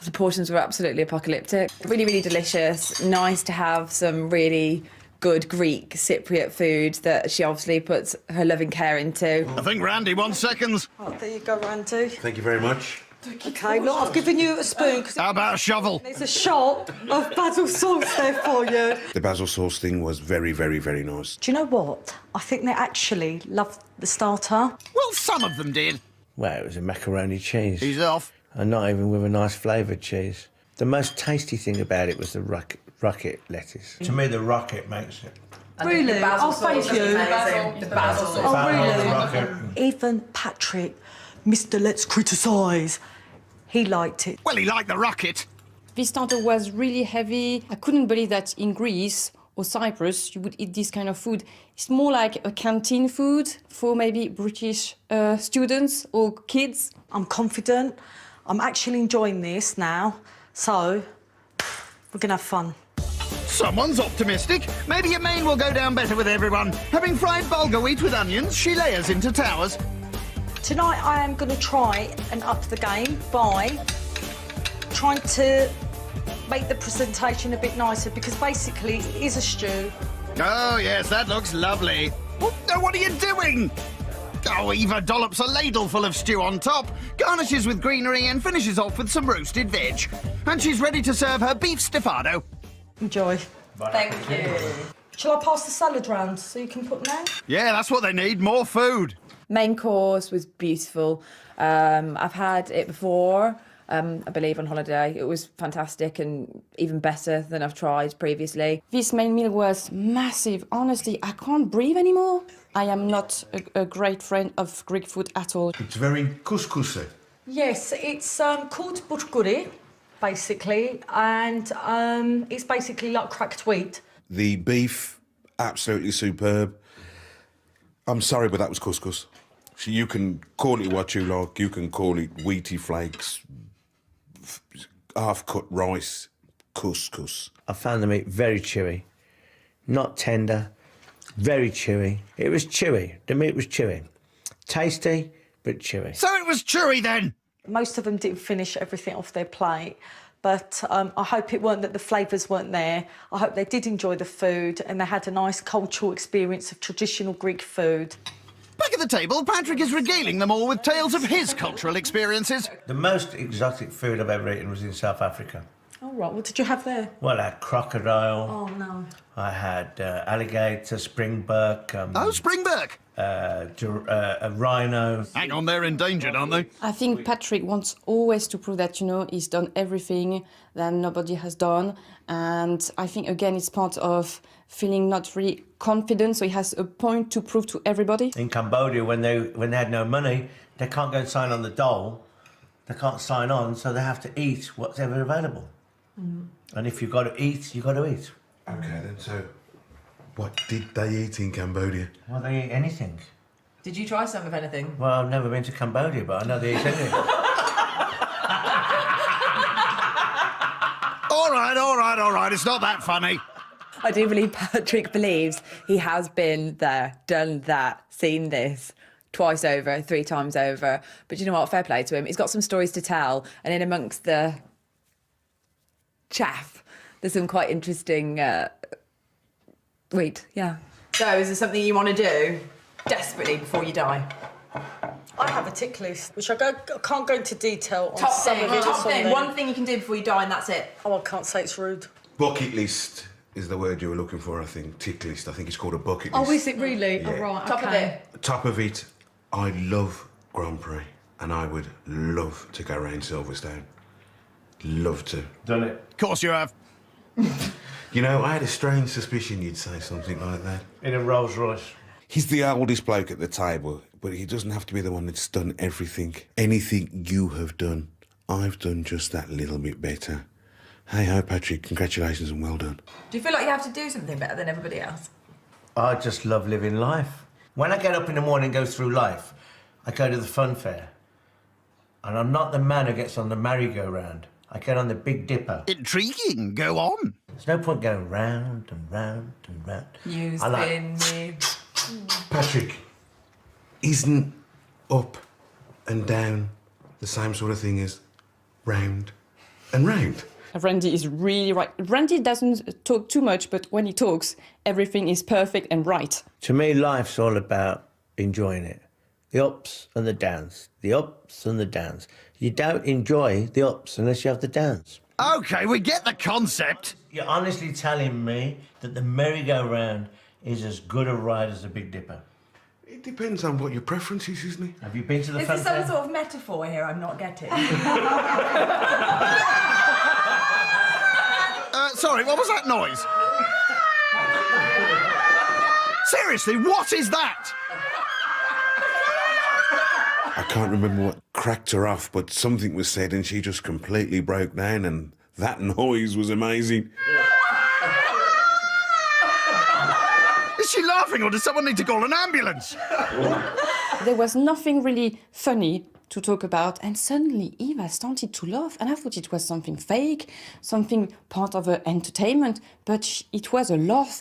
The portions were absolutely apocalyptic. Really, really delicious. Nice to have some really good Greek Cypriot food that she obviously puts her loving care into. I think Randy wants seconds. Oh, there you go, Randy. Thank you very much. OK, look, I've given you a spoon because How about a shovel? there's a shot of basil sauce there for you. The basil sauce thing was very, very, very nice. Do you know what? I think they actually loved the starter. Well, some of them did. Well, it was a macaroni cheese. He's off. And not even with a nice flavoured cheese. The most tasty thing about it was the rocket lettuce. To me, the rocket makes it. Really? Oh, thank you. The basil sauce. Oh, really? Rocket. Even Patrick, Mr. Let's Criticise, he liked it. Well, he liked the rocket. This starter was really heavy. I couldn't believe that in Greece or Cyprus you would eat this kind of food. It's more like a canteen food for maybe British students or kids. I'm confident. I'm actually enjoying this now, so we're going to have fun. Someone's optimistic. Maybe your main will go down better with everyone. Having fried bulgur wheat with onions, she layers into towers. Tonight I am going to try and up the game by trying to make the presentation a bit nicer because basically it is a stew. Oh, yes, that looks lovely. Oh, no, what are you doing? Oh, Eva dollops a ladle full of stew on top, garnishes with greenery and finishes off with some roasted veg. And she's ready to serve her beef stefano. Enjoy. Thank you. Shall I pass the salad round so you can put them out? Yeah, that's what they need, more food. Main course was beautiful. I've had it before, I believe on holiday. It was fantastic and even better than I've tried previously. This main meal was massive. Honestly, I can't breathe anymore. I am not a great friend of Greek food at all. It's very couscousy. Yes, it's called butguri, basically, and it's basically like cracked wheat. The beef, absolutely superb. I'm sorry, but that was couscous. So you can call it what you like. You can call it wheaty flakes, half-cut rice, couscous. I found the meat very chewy, not tender, Very chewy. It was chewy. The meat was chewy. Tasty, but chewy. So it was chewy then? Most of them didn't finish everything off their plate, but I hope it weren't that the flavours weren't there. I hope they did enjoy the food and they had a nice cultural experience of traditional Greek food. Back at the table, Patrick is regaling them all with tales of his cultural experiences. The most exotic food I've ever eaten was in South Africa. All right, what did you have there? Well, I had crocodile. Oh, no. I had alligator, springburk. Springburk! A rhino. Hang on, they're endangered, aren't they? I think Patrick wants always to prove that, you know, he's done everything that nobody has done. And I think, again, it's part of feeling not really confident, so he has a point to prove to everybody. In Cambodia, when they had no money, they can't go and sign on the dole. They can't sign on, so they have to eat whatever available. Mm. And if you've got to eat, you've got to eat. Okay, then, so what did they eat in Cambodia? Well, they eat anything. Did you try some of anything? Well, I've never been to Cambodia, but I know they eat anything. All right, it's not that funny. I do believe Patrick believes he has been there, done that, seen this twice over, 3 times over. But you know what? Fair play to him. He's got some stories to tell. And in amongst the chaff, there's some quite interesting... Wait, yeah. So is there something you want to do desperately before you die? I have a tick list, which I can't go into detail on Top some thing, of it. top thing. One thing you can do before you die and that's it. Oh, I can't say it's rude. Bucket list is the word you were looking for, I think. Tick list. I think it's called a bucket list. Oh, is it really? Yeah. Oh, right, Top of it. Top of it, I love Grand Prix, and I would love to go around Silverstone. Love to. Done it. Of course you have. You know, I had a strange suspicion you'd say something like that. In a Rolls Royce. He's the oldest bloke at the table, but he doesn't have to be the one that's done everything. Anything you have done, I've done just that little bit better. Hey ho, Patrick, congratulations and well done. Do you feel like you have to do something better than everybody else? I just love living life. When I get up in the morning and go through life, I go to the fun fair. And I'm not the man who gets on the merry-go-round. I get on the Big Dipper. Intriguing. Go on. There's no point going round and round and round. You I like- spin me. Patrick, isn't up and down the same sort of thing as round and round? Randy is really right. Randy doesn't talk too much, but when he talks, everything is perfect and right. To me, life's all about enjoying it. The ups and the downs. The ups and the downs. You don't enjoy the ups unless you have the downs. OK, we get the concept. You're honestly telling me that the merry-go-round is as good a ride as the Big Dipper? It depends on what your preference is, isn't it? Have you been to the Is fun there some fair? sort of metaphor here I'm not getting? Sorry, what was that noise? Seriously, what is that? I can't remember what cracked her off, but something was said and she just completely broke down, and that noise was amazing. Is she laughing or does someone need to call an ambulance? There was nothing really funny to talk about, and suddenly Eva started to laugh, and I thought it was something fake, something part of her entertainment, but it was a laugh.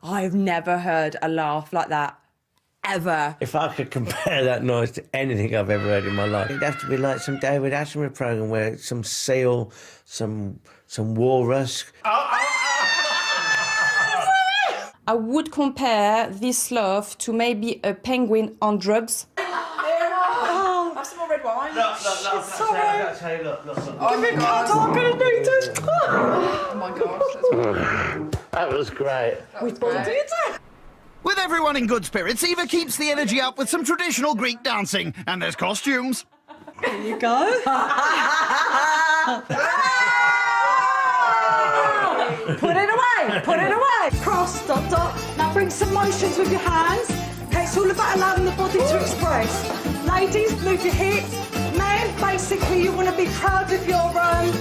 I've never heard a laugh like that, ever. If I could compare that noise to anything I've ever heard in my life, it'd have to be like some David Attenborough programme where some seal, some walrus. I would compare this laugh to maybe a penguin on drugs. Have some more red wine. Look. Oh my God. I'm going to need it. Oh my gosh. That was great. We both did it. With everyone in good spirits, Eva keeps the energy up with some traditional Greek dancing. And there's costumes. There you go. Put it away. Put it away. Cross, dot, dot. Now bring some motions with your hands. Okay, it's all about allowing the body to express. Ladies, move your hips. Men, basically, you want to be proud of your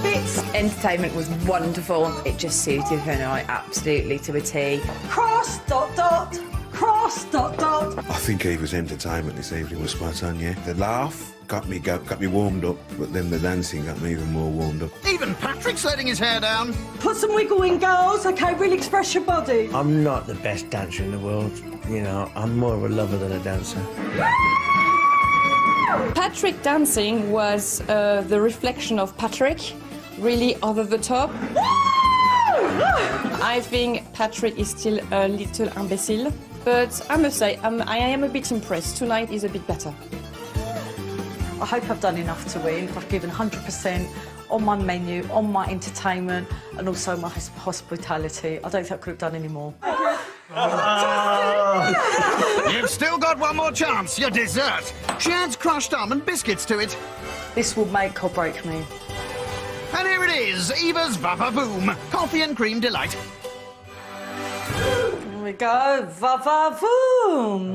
bits. Entertainment was wonderful. It just suited her night absolutely to a T. Cross, dot, dot. cross, dot, dot. I think Eva's entertainment this evening was spot on, yeah. The laugh got me warmed up, but then the dancing got me even more warmed up. Even Patrick's letting his hair down. Put some wiggle in, girls, OK? Really express your body. I'm not the best dancer in the world. You know, I'm more of a lover than a dancer. Patrick dancing was the reflection of Patrick, really over the top. I think Patrick is still a little imbecile, but I must say I am a bit impressed. Tonight is a bit better. I hope I've done enough to win. I've given 100% on my menu, on my entertainment, and also my hospitality. I don't think I could have done any more. You've still got one more chance, your dessert. She adds crushed almond biscuits to it. This will make or break me. And here it is, Eva's Va-Va-Voom, coffee and cream delight. Here we go, Va-Va-Voom!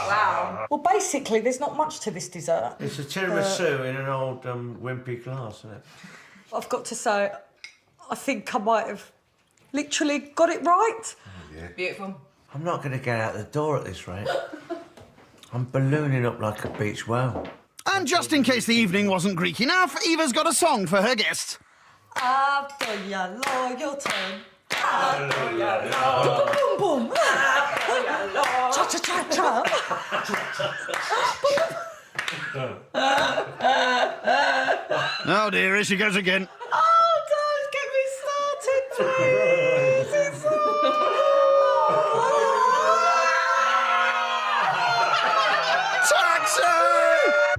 Wow. Well, basically, there's not much to this dessert. It's a tiramisu in an old wimpy glass, isn't it? I've got to say, I think I might have literally got it right. Oh, yeah. Beautiful. I'm not going to get out the door at this rate. I'm ballooning up like a beach whale. And just in case the evening wasn't Greek enough, Eva's got a song for her guests. Abdoyalo, your turn. Abdoyalo. Boom, boom. Cha, cha, cha, cha. Oh dear, here she goes again. Oh, don't get me started, please.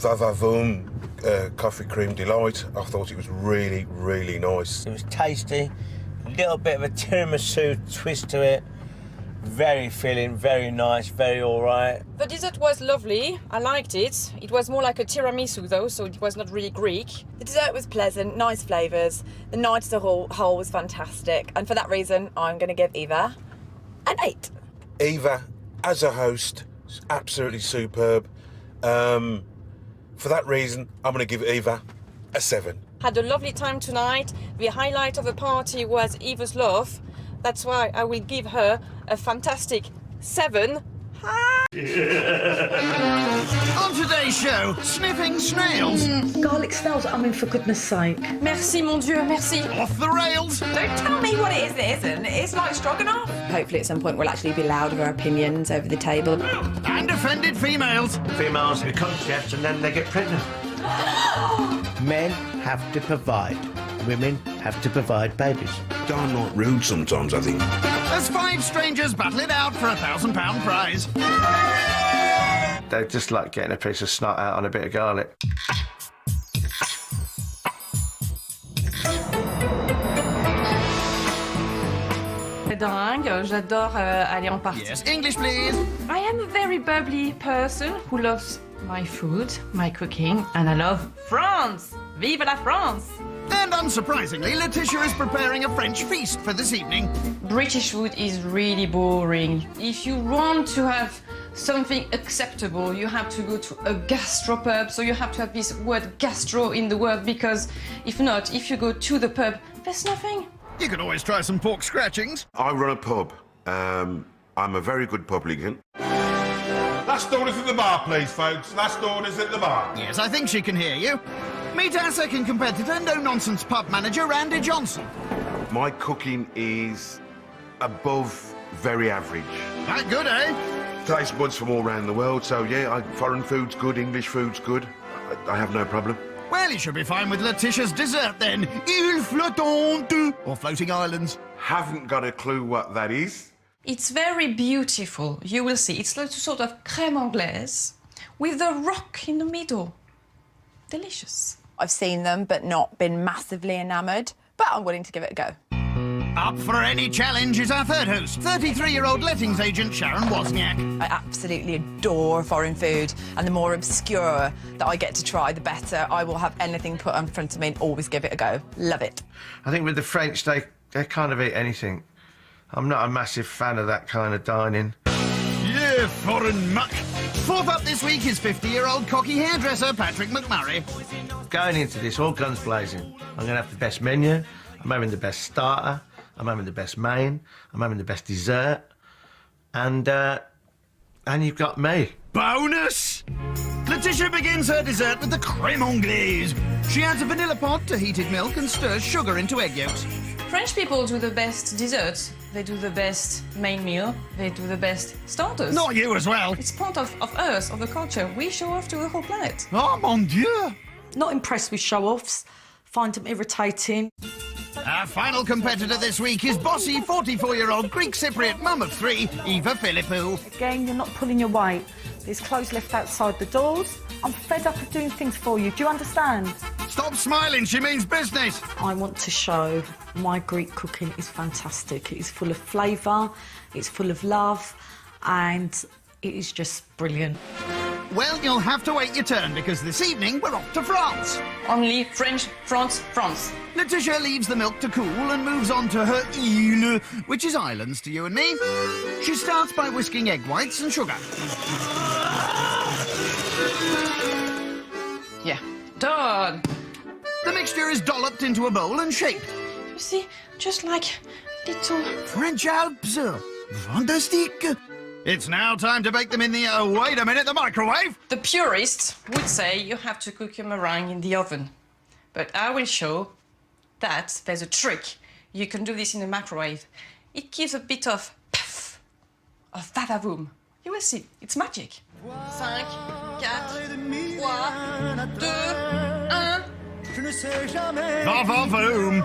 Va-Va-Voom, coffee cream delight. I thought it was really, really nice. It was tasty, a little bit of a tiramisu twist to it. Very filling, very nice, very all right. The dessert was lovely. I liked it. It was more like a tiramisu though, so it was not really Greek. The dessert was pleasant, nice flavours. The night as a whole was fantastic. And for that reason, I'm going to give Eva an 8. Eva, as a host, is absolutely superb. For that reason, I'm going to give Eva a 7. Had a lovely time tonight. The highlight of the party was Eva's love. That's why I will give her a fantastic 7. On today's show, sniffing snails. Garlic snails, I mean, for goodness sake. Merci, mon Dieu, merci. Off the rails. Don't tell me what it is that isn't. It's like stroganoff. Hopefully at some point we'll actually be loud with our opinions over the table. And offended females. Females become chefs and then they get pregnant. Men have to provide. Women have to provide babies. Darn not rude sometimes, I think. As 5 strangers battle it out for a £1,000 prize. They're just like getting a piece of snot out on a bit of garlic. J'adore aller en partie. Yes, English please. I am a very bubbly person who loves my food, my cooking, and I love France. Vive la France! And unsurprisingly, Letitia is preparing a French feast for this evening. British food is really boring. If you want to have something acceptable, you have to go to a gastropub, so you have to have this word gastro in the word, because if not, if you go to the pub, there's nothing. You could always try some pork scratchings. I run a pub. I'm a very good publican. Last orders at the bar, please, folks. Last orders at the bar. Yes, I think she can hear you. Meet our second competitor, no-nonsense pub manager, Randy Johnson. My cooking is above very average. That good, eh? Taste buds from all around the world, so yeah, foreign food's good, English food's good. I have no problem. Well, you should be fine with Letitia's dessert then. Île flottante, or floating islands. Haven't got a clue what that is. It's very beautiful. You will see. It's like a sort of crème anglaise with a rock in the middle. Delicious. I've seen them, but not been massively enamoured. But I'm willing to give it a go. Up for any challenge is our third host, 33-year-old lettings agent Sharon Wozniak. I absolutely adore foreign food, and the more obscure that I get to try, the better. I will have anything put in front of me and always give it a go. Love it. I think with the French, they kind of eat anything. I'm not a massive fan of that kind of dining. Yeah, foreign muck. Fourth up this week is 50-year-old cocky hairdresser Patrick McMurray. Going into this, all guns blazing. I'm going to have the best menu. I'm having the best starter. I'm having the best main. I'm having the best dessert. And you've got me. Bonus! Letitia begins her dessert with the crème anglaise. She adds a vanilla pot to heated milk and stirs sugar into egg yolks. French people do the best desserts. They do the best main meal. They do the best starters. Not you as well. It's part of us, of the culture. We show off to the whole planet. Oh, mon Dieu! Not impressed with show-offs. Find them irritating. Our final competitor this week is bossy 44-year-old Greek Cypriot mum of 3, Eva Philippou. Again, you're not pulling your weight. There's clothes left outside the doors. I'm fed up of doing things for you. Do you understand? Stop smiling, she means business. I want to show my Greek cooking is fantastic. It is full of flavour, it's full of love, and it is just brilliant. Well, you'll have to wait your turn, because this evening we're off to France. Only French, France, France. Letitia leaves the milk to cool and moves on to her île, which is islands to you and me. She starts by whisking egg whites and sugar. Yeah, done. The mixture is dolloped into a bowl and shaped. You see, just like little... French Alps. Fantastique. It's now time to bake them in the, wait a minute, the microwave. The purists would say you have to cook your meringue in the oven. But I will show that there's a trick. You can do this in the microwave. It gives a bit of puff, of vavavoom. You will see, it's magic. 5, 4, 3, 2, 1. Vavavoom.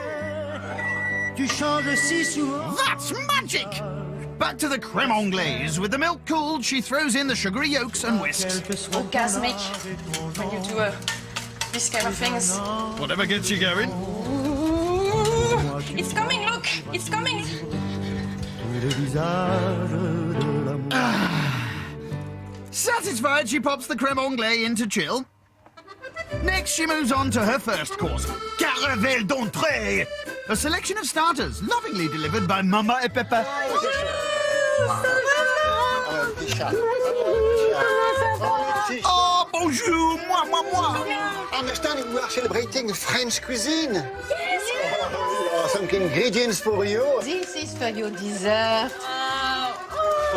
That's magic! Back to the crème anglaise. With the milk cooled, she throws in the sugary yolks and whisks. Orgasmic when you do these kind of things. Whatever gets you going. Ooh, it's coming, look! It's coming! Satisfied, she pops the crème anglaise into chill. Next, she moves on to her first course, caravelle d'entrée, a selection of starters, lovingly delivered by Mama et Peppa. Oh, bonjour, moi. I understand we are celebrating French cuisine. Yes. Some ingredients for you. This is for your dessert.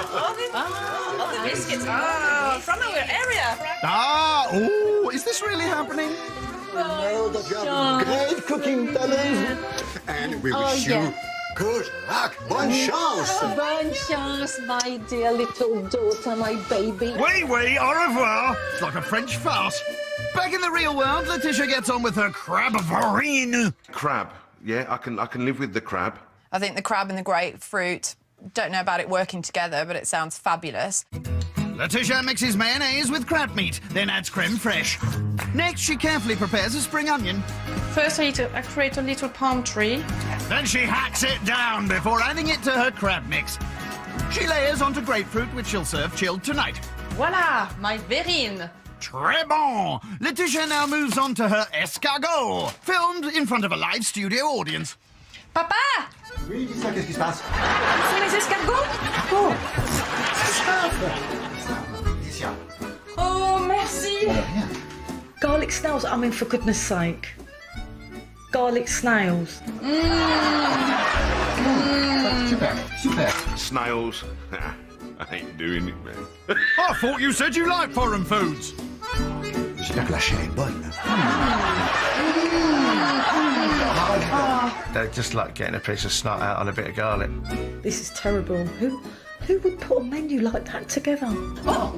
All the biscuits from our area. Oh, is this really happening? We know that you have great cooking talent, and we wish you good luck, bonne chance. Bonne chance, my dear little daughter, my baby. Oui, au revoir. It's like a French farce. Back in the real world, Letitia gets on with her crab farine. Crab, yeah, I can live with the crab. I think the crab and the grapefruit, don't know about it working together, but it sounds fabulous. Letitia mixes mayonnaise with crab meat, then adds creme fraiche. Next, she carefully prepares a spring onion. First, I create a little palm tree. Then she hacks it down before adding it to her crab mix. She layers onto grapefruit, which she'll serve chilled tonight. Voila, my verrine. Très bon! Letitia now moves on to her escargot, filmed in front of a live studio audience. Papa! Oui, dis-moi, qu'est-ce qui se passe? Ce sont les escargots? Oh! Oh, merci! Garlic snails, I mean, for goodness sake. Garlic snails. Super. Snails. I ain't doing it, man. I thought you said you like foreign foods. J'espère que la chair est bonne. They're just like getting a piece of snot out on a bit of garlic. This is terrible. Who would put a menu like that together? Oh.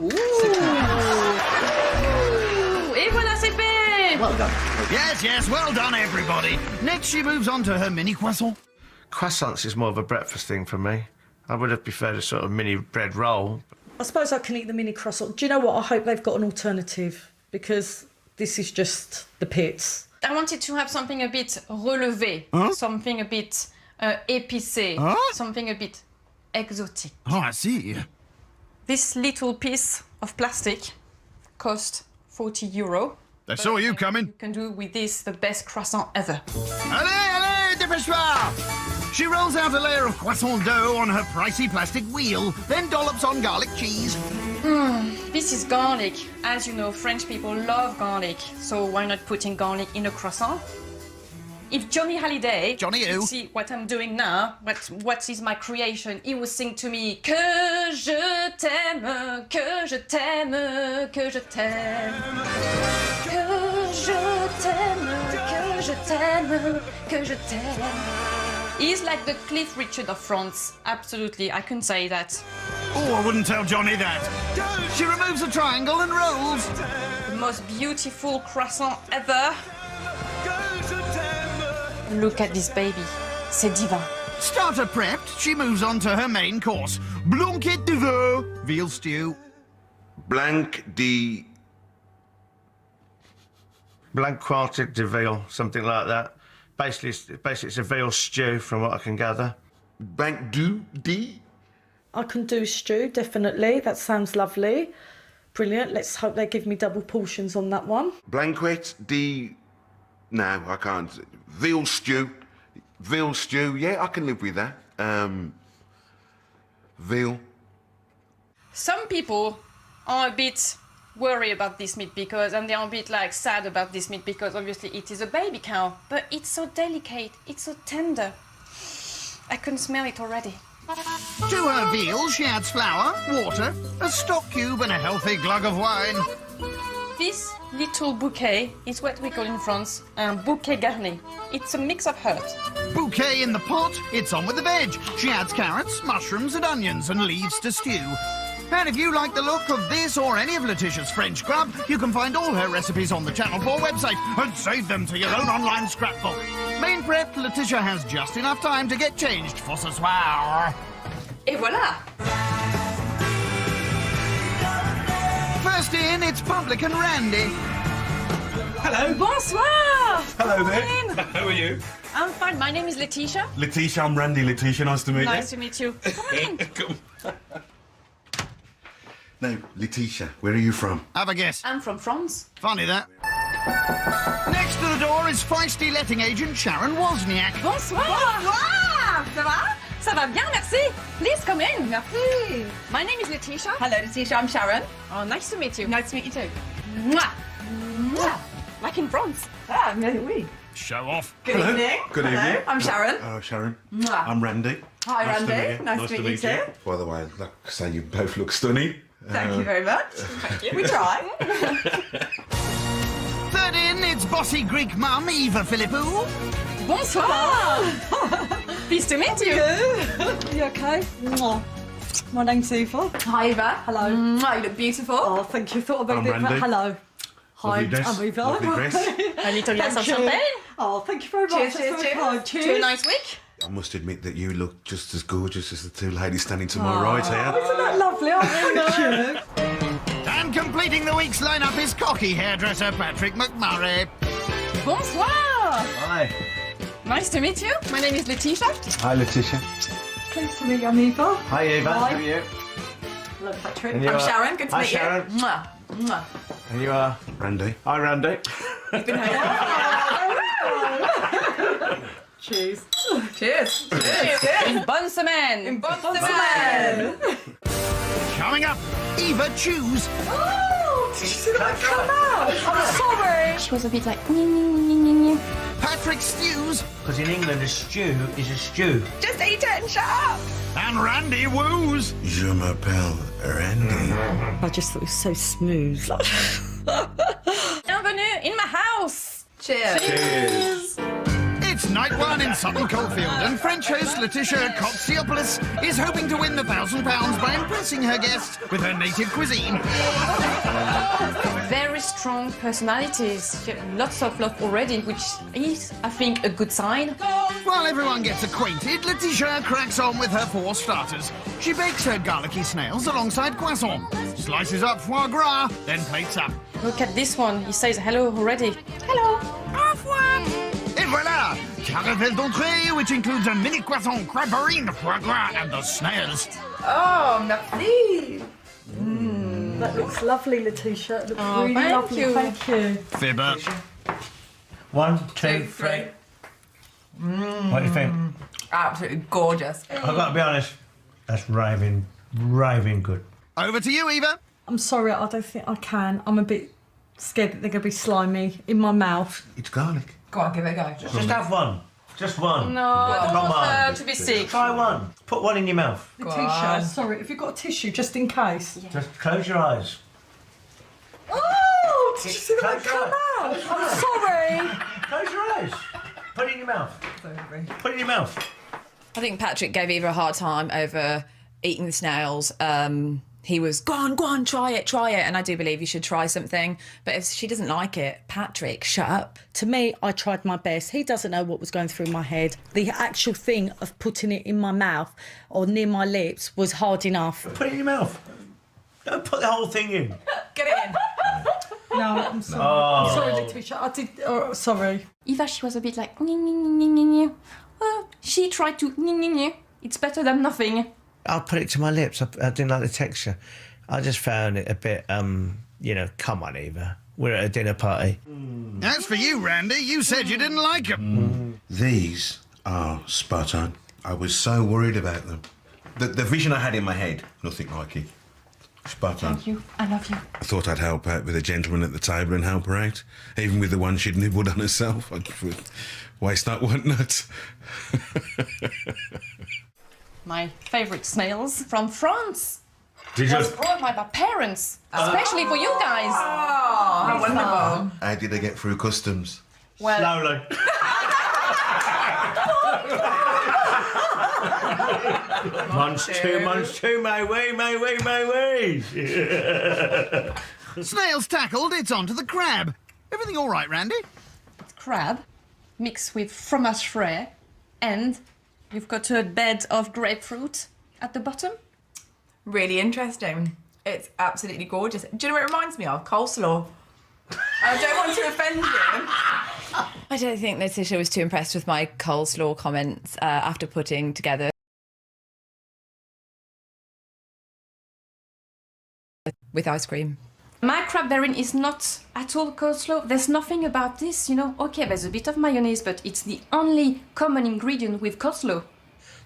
Et voilà, c'est fait! Well done. Yes, well done, everybody. Next, she moves on to her mini croissant. Croissants is more of a breakfast thing for me. I would have preferred a sort of mini bread roll. I suppose I can eat the mini croissant. Do you know what? I hope they've got an alternative, because this is just the pits. I wanted to have something a bit relevé, something a bit épicé, something a bit exotic. Oh, I see. This little piece of plastic cost €40. I saw you coming. You can do with this the best croissant ever. Allez, dépêche-toi! She rolls out a layer of croissant dough on her pricey plastic wheel, then dollops on garlic cheese. This is garlic. As you know, French people love garlic, so why not putting garlic in a croissant? If Johnny Hallyday Johnny who? could see what I'm doing now, what is my creation, he would sing to me Que je t'aime, que je t'aime, que je t'aime. Que je t'aime, que je t'aime, que je t'aime. He's like the Cliff Richard of France. Absolutely, I can say that. Oh, I wouldn't tell Johnny that. She removes a triangle and rolls. The most beautiful croissant ever. Look at this baby. C'est divin. Starter prepped, she moves on to her main course. Blanquette de veau, veal stew. Blanc de... Blanc quartet de veal, something like that. Basically, it's a veal stew, from what I can gather. Blanc du de... I can do stew, definitely. That sounds lovely. Brilliant. Let's hope they give me double portions on that one. Blanquette de... No, I can't. Veal stew. Veal stew, yeah, I can live with that. Veal. Some people are a bit worried about this meat and they are a bit like sad about this meat because obviously it is a baby cow, but it's so delicate, it's so tender. I can smell it already. To her veal, she adds flour, water, a stock cube and a healthy glug of wine. This little bouquet is what we call in France un bouquet garni. It's a mix of herbs. Bouquet in the pot, it's on with the veg. She adds carrots, mushrooms and onions and leaves to stew. And if you like the look of this or any of Letitia's French club, you can find all her recipes on the Channel 4 website and save them to your own online scrapbook. Main prepped, Letitia has just enough time to get changed for ce soir. Et voilà! First in, it's Publican Randy. Hello. Bonsoir! Hello there. How are you? I'm fine. My name is Letitia. Letitia, I'm Randy. Letitia, nice to meet you. Nice to meet you. Come in. Come. No, Letitia, where are you from? Have a guess. I'm from France. Funny that. Next to the door is feisty letting agent Sharon Wozniak. Bonsoir! Bonsoir! Ça va? Ça va bien, merci. Please come in. Merci. My name is Letitia. Hello, Letitia. I'm Sharon. Oh, nice to meet you. Nice to meet you too. Mwah. Mwah. Like in France. Ah, oui. Show off. Good evening. Good Hello. evening. I'm Sharon. Oh, Sharon. Mwah. I'm Randy. Hi, Nice to Randy. meet you. Nice to meet you too. By the way, like I say, you both look stunning. Thank you very much. Thank you. We try. Third in, it's bossy Greek mum, Eva Philippou. Bonsoir. Pleased to meet you. You okay? Mwah. My name's Eva. Hi, Eva. Hello. Mwah, you look beautiful. Oh, thank you. Thought about I'm it, but Randy. hello. Hi, Lovely dress. I'm Eva. Lovely dress. A little glass of Thank you. champagne. Oh, thank you very much. Cheers, That's cheers, very cheers. kind. Cheers. To a nice week. I must admit that you look just as gorgeous as the two ladies standing to my right here. Isn't that lovely? Oh, thank you. And completing the week's lineup is cocky hairdresser Patrick McMurray. Bonsoir. Hi. Nice to meet you. My name is Letitia. Hi, Letitia. Pleased to meet you, I'm Eva. Hi, Eva. Hi. How are you? Hello, Patrick. And you I'm are- Sharon. Good to Hi, meet Sharon. you. Mwah. Mwah. And you are? Randy. Hi, Randy. You've been home. Cheers. Cheers. Cheers. Cheers. Bonne semaine. Une bonne semaine. Coming up, Eva Chews. Oh, did you see that come out? I'm sorry. She was a bit like, "Nyeh." Patrick Stews. Because in England, a stew is a stew. Just eat it and shut up. And Randy Woos. Je m'appelle Randy. I just thought it was so smooth. Bienvenue in my house. Cheers. Cheers. It's night one in Sutton Coldfield, and French host Letitia Kotsiopoulos is hoping to win the £1,000 by impressing her guests with her native cuisine. Very strong personalities. She had lots of love already, which is, I think, a good sign. While everyone gets acquainted, Letitia cracks on with her 4 starters. She bakes her garlicky snails alongside croissant, slices up foie gras, then plates up. Look at this one. He says hello already. Hello. Au revoir. Et voilà, caravelle d'entrée, which includes a mini croissant, crabberine, foie gras, and the snails. Oh, merci. That looks lovely, Letitia. It looks Oh, really thank lovely. you. Thank you. Fibber. 1, 2, 3. What do you think? Absolutely gorgeous. I've got to be honest, that's raving good. Over to you, Eva. I'm sorry, I don't think I can. I'm a bit scared that they're going to be slimy in my mouth. It's garlic. Go on, give it a go. Just have one. Just one. No, I don't Come want her on. to be sick. Try one. Put one in your mouth. Letitia, sorry, have you got a tissue just in case? Just close your eyes. Oh, did you see that Close your come eyes. out? I'm sorry. Close your eyes. Put it in your mouth. Put it in your mouth. I think Patrick gave Eva a hard time over eating the snails. He was, go on, try it. And I do believe you should try something. But if she doesn't like it, Patrick, shut up. To me, I tried my best. He doesn't know what was going through my head. The actual thing of putting it in my mouth or near my lips was hard enough. Put it in your mouth. Don't put the whole thing in. Get it in. No, I'm sorry. Oh. I'm sorry, Letitia. I did. Oh, sorry. Eva, she was a bit like, well, she tried to, it's better than nothing. I'll put it to my lips. I didn't like the texture. I just found it a bit, come on, Eva. We're at a dinner party. As for you, Randy, you said you didn't like them. These are spot on. I was so worried about them. The vision I had in my head, nothing like it. Spot on. Thank you. I love you. I thought I'd help out with a gentleman at the table and help her out, even with the one she'd nibbled on herself. I'd waste not, want not. My favourite snails from France. Did you? Was brought by my parents, especially for you guys. Oh, how wonderful. How did I get through customs? Well, Slowly. Months two, my way. Snails tackled, it's on to the crab. Everything all right, Randy? crab mixed with fromage frais, and you've got a bed of grapefruit at the bottom. Really interesting. It's absolutely gorgeous. Do you know what it reminds me of? Coleslaw. I don't want to offend you. I don't think Letitia was too impressed with my coleslaw comments after putting together with ice cream. My crab bearing is not at all coleslaw. There's nothing about this, you know. Okay, there's a bit of mayonnaise, but it's the only common ingredient with coleslaw.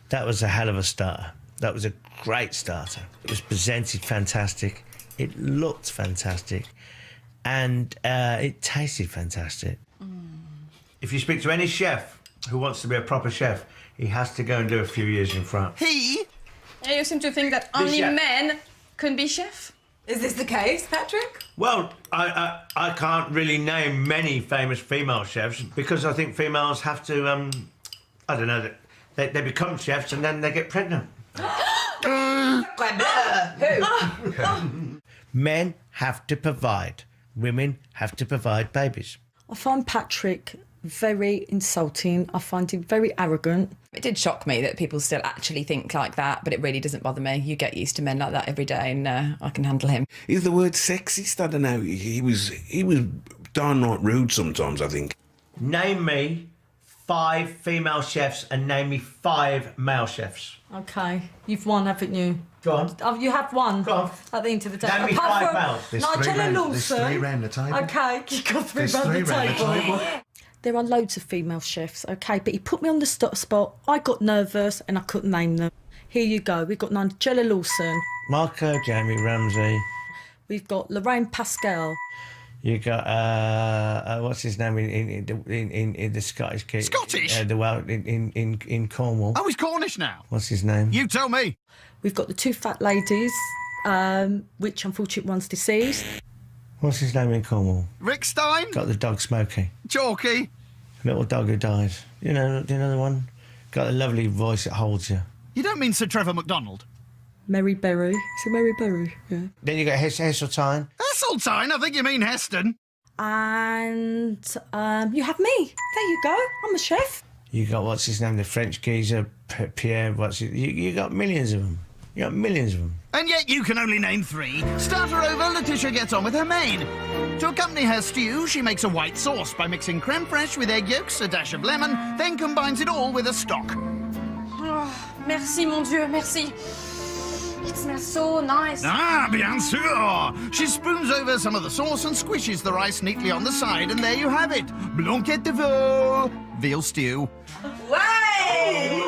That was a hell of a starter. That was a great starter. It was presented fantastic. It looked fantastic. And it tasted fantastic. If you speak to any chef who wants to be a proper chef, he has to go and do a few years in France. He? Yeah, you seem to think that The only chef. men can be chef. Is this the case, Patrick? Well, I can't really name many famous female chefs because I think females have to, I don't know, they become chefs and then they get pregnant. Who? Men have to provide. Women have to provide babies. I find Patrick very insulting. I find him very arrogant. It did shock me that people still actually think like that, but it really doesn't bother me. You get used to men like that every day, and I can handle him. Is the word sexist? I don't know. He was downright rude sometimes, I think. Name me 5 female chefs and name me 5 male chefs. Okay, you've won, haven't you? Go on. Oh, you have won. Go on. At the end of the day. Name me Apart 5 from males. There's Nigella Lawson. There's 3 round the table. Okay, you got 3 There's round 3 the round the table. table. There are loads of female chefs, okay, but he put me on the spot. I got nervous and I couldn't name them. Here you go. We've got Nigella Lawson. Marco, Jamie Ramsey. We've got Lorraine Pascal. You got what's his name in the Scottish kid? Scottish? In Cornwall. Oh, he's Cornish now. What's his name? You tell me. We've got the 2 fat ladies, which unfortunately one's deceased. What's his name in Cornwall? Rick Stein. Got the dog Smokey. Chalky. Little dog who died. Do you know the one? Got a lovely voice that holds you. You don't mean Sir Trevor MacDonald? Mary Berry. Is it Mary Berry? Yeah. Then you got Heseltine. Heseltine? I think you mean Heston. And you have me. There you go. I'm a chef. You got what's his name? The French geezer, Pierre. You got millions of them. You got millions of them. And yet you can only name 3. Start her over, Letitia gets on with her main. To accompany her stew, she makes a white sauce by mixing creme fraiche with egg yolks, a dash of lemon, then combines it all with a stock. Oh, merci, mon Dieu, merci. It smells so nice. Ah, bien sûr! She spoons over some of the sauce and squishes the rice neatly on the side, and there you have it. Blanquette de veau. Veal stew. Way!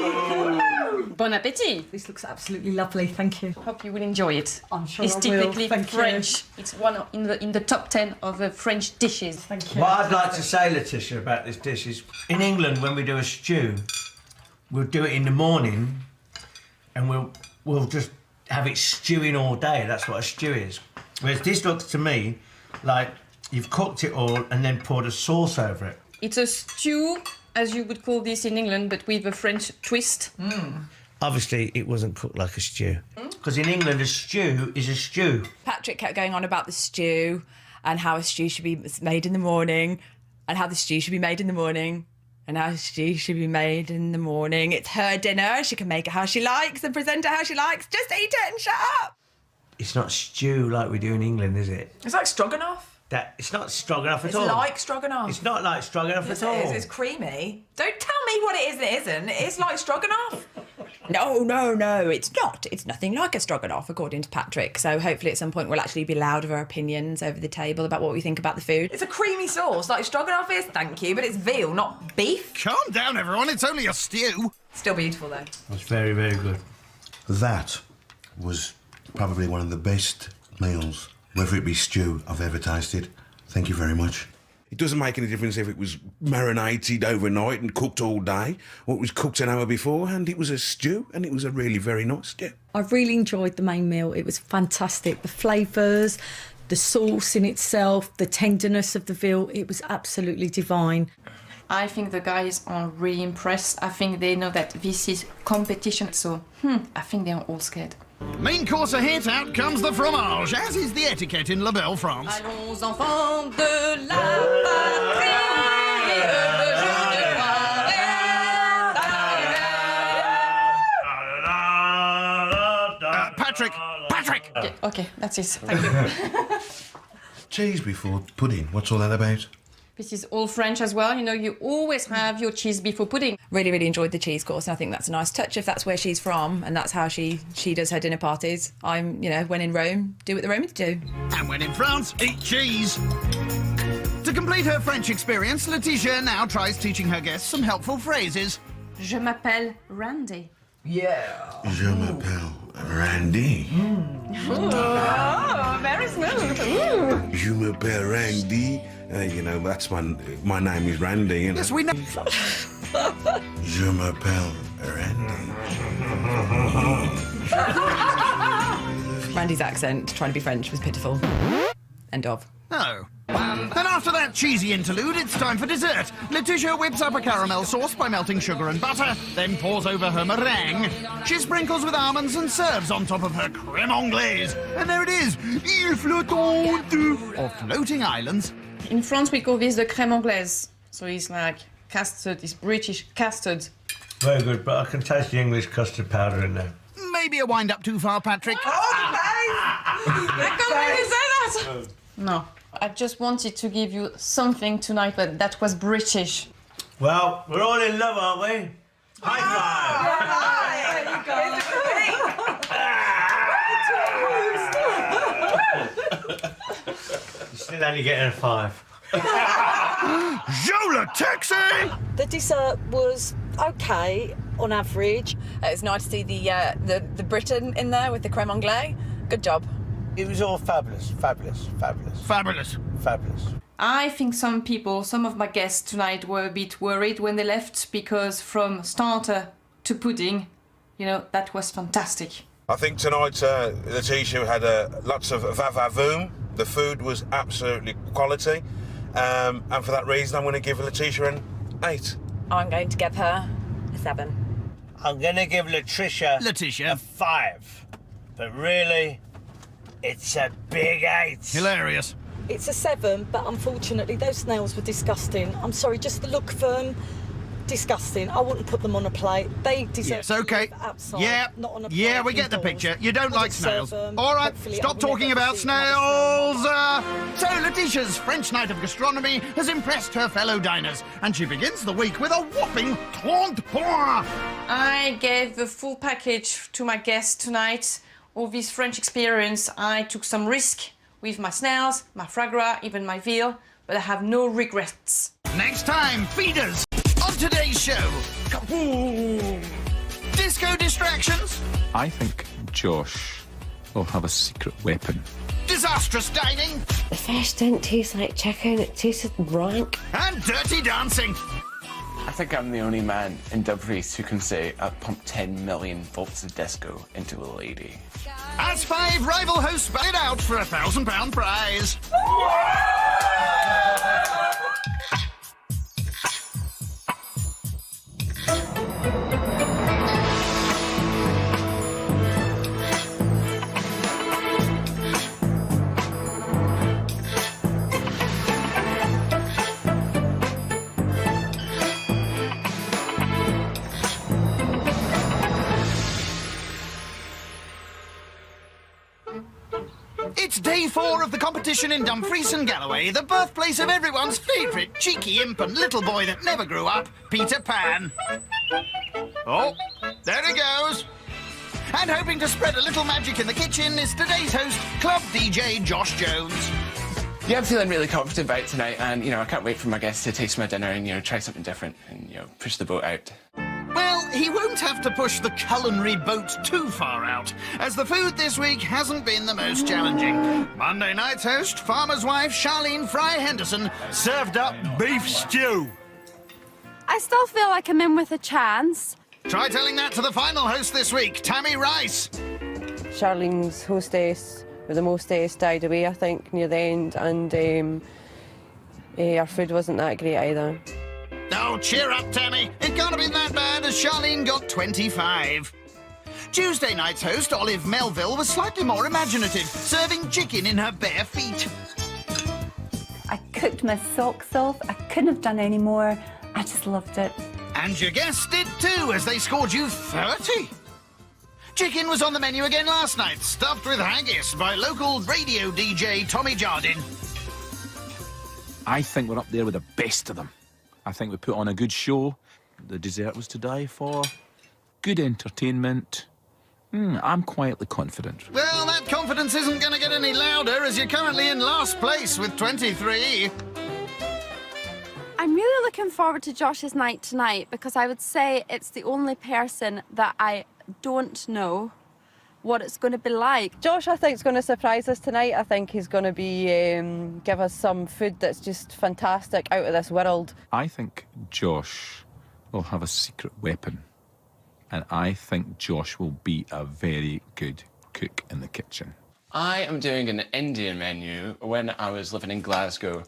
Bon appétit. This looks absolutely lovely, thank you. Hope you will enjoy it. I'm sure it's I will, typically thank French. you. It's one in the top 10 of French dishes. Thank you. What I'd like to say, Letitia, about this dish is, in England, when we do a stew, we'll do it in the morning, and we'll just have it stewing all day. That's what a stew is. Whereas this looks to me like you've cooked it all and then poured a sauce over it. It's a stew, as you would call this in England, but with a French twist. Obviously, it wasn't cooked like a stew. Because in England, a stew is a stew. Patrick kept going on about the stew and how a stew should be made in the morning and how the stew should be made in the morning and how stew should be made in the morning. It's her dinner. She can make it how she likes and present it how she likes. Just eat it and shut up. It's not stew like we do in England, is it? It's like stroganoff. It's not stroganoff at all. It's like stroganoff. It's not like stroganoff Yes, at all. it is. It's creamy. Don't tell me what it is and it isn't. It is like stroganoff. No, it's not. It's nothing like a stroganoff, according to Patrick. So hopefully at some point we'll actually be loud of our opinions over the table about what we think about the food. It's a creamy sauce, like stroganoff is, thank you, but it's veal, not beef. Calm down, everyone. It's only a stew. Still beautiful, though. It's very, very good. That was probably one of the best meals, whether it be stew, I've ever tasted. Thank you very much. It doesn't make any difference if it was marinated overnight and cooked all day, or it was cooked an hour beforehand. It was a stew, and it was a really very nice stew. I really enjoyed the main meal. It was fantastic. The flavours, the sauce in itself, the tenderness of the veal, it was absolutely divine. I think the guys are really impressed. I think they know that this is competition, so I think they are all scared. Main course a hit, out comes the fromage, as is the etiquette in La Belle, France. Allons enfants de la patrie, le jour de gloire Patrick! Yeah, okay, that's it. Thank you. Cheese before pudding, what's all that about? This is all French as well. You know, you always have your cheese before pudding. Really, really enjoyed the cheese course, and I think that's a nice touch if that's where she's from and that's how she does her dinner parties. When in Rome, do what the Romans do. And when in France, eat cheese. To complete her French experience, Letitia now tries teaching her guests some helpful phrases. Je m'appelle Randy. Yeah. Je m'appelle Randy. Oh, very smooth. Je m'appelle Randy. That's my name is Randy. You know? Yes, we know. Je m'appelle Randy. Randy's accent, trying to be French, was pitiful. End of. Oh. And after that cheesy interlude, it's time for dessert. Letitia whips up a caramel sauce by melting sugar and butter, then pours over her meringue. She sprinkles with almonds and serves on top of her crème anglaise. And there it is, île flottante, or floating islands. In France, we call this the crème anglaise. So it's like custard, it's British custard. Very good, but I can taste the English custard powder in there. Maybe a wind up too far, Patrick. I can't really say that. No, I just wanted to give you something tonight, but that was British. Well, we're all in love, aren't we? High five! You're still only getting a 5. Jola taxi! The dessert was okay on average. It's nice to see the Britain in there with the crème anglaise. Good job. It was all fabulous. Fabulous. I think some of my guests tonight were a bit worried when they left because from starter to pudding, that was fantastic. I think tonight Letitia had lots of va-va-voom. The food was absolutely quality. And for that reason, I'm going to give Letitia an 8. I'm going to give her a 7. I'm going to give Letitia a 5. But really, it's a big 8. Hilarious. It's a 7, but unfortunately those snails were disgusting. I'm sorry, just the look of them, disgusting. I wouldn't put them on a plate. They deserve Yes, okay. to live outside, Yeah, not on a plate yeah, we get the indoors. picture. You don't I like deserve snails. them. All right, Hopefully stop I will talking never about see another snails. So Letitia's French night of gastronomy has impressed her fellow diners, and she begins the week with a whopping 30 points. I gave the full package to my guests tonight. All this French experience, I took some risk with my snails, my foie gras, even my veal, but I have no regrets. Next time, feeders. On today's show, kaboom! Disco distractions? I think Josh will have a secret weapon. Disastrous dining? The fish didn't taste like chicken, it tasted rank. And dirty dancing? I think I'm the only man in Dumfries who can say I pumped 10 million volts of disco into a lady. As 5 rival hosts battle it out for a £1,000 prize. It's day 4 of the competition in Dumfries and Galloway, the birthplace of everyone's favourite cheeky imp and little boy that never grew up, Peter Pan. Oh, there he goes. And hoping to spread a little magic in the kitchen is today's host, Club DJ Josh Jones. Yeah, I'm feeling really confident about it tonight, and, I can't wait for my guests to taste my dinner and, try something different and, push the boat out. Well, he won't have to push the culinary boat too far out, as the food this week hasn't been the most challenging. Monday night's host, farmer's wife Charlene Fry Henderson, served up beef stew. I still feel like I'm in with a chance. Try telling that to the final host this week, Tammy Rice. Charlene's hostess, or the mostess, died away, I think, near the end, and our food wasn't that great either. Oh, cheer up, Tammy. It can't have been that bad, as Charlene got 25. Tuesday night's host, Olive Melville, was slightly more imaginative, serving chicken in her bare feet. I cooked my socks off. I couldn't have done any more. I just loved it. And your guests did too, as they scored you 30. Chicken was on the menu again last night, stuffed with haggis by local radio DJ Tommy Jardine. I think we're up there with the best of them. I think we put on a good show. The dessert was to die for. Good entertainment. I'm quietly confident. Well, that confidence isn't going to get any louder, as you're currently in last place with 23. I'm really looking forward to Josh's night tonight, because I would say it's the only person that I don't know what it's going to be like. Josh, I think, is going to surprise us tonight. I think he's going to be give us some food that's just fantastic, out of this world. I think Josh will have a secret weapon. And I think Josh will be a very good cook in the kitchen. I am doing an Indian menu. When I was living in Glasgow,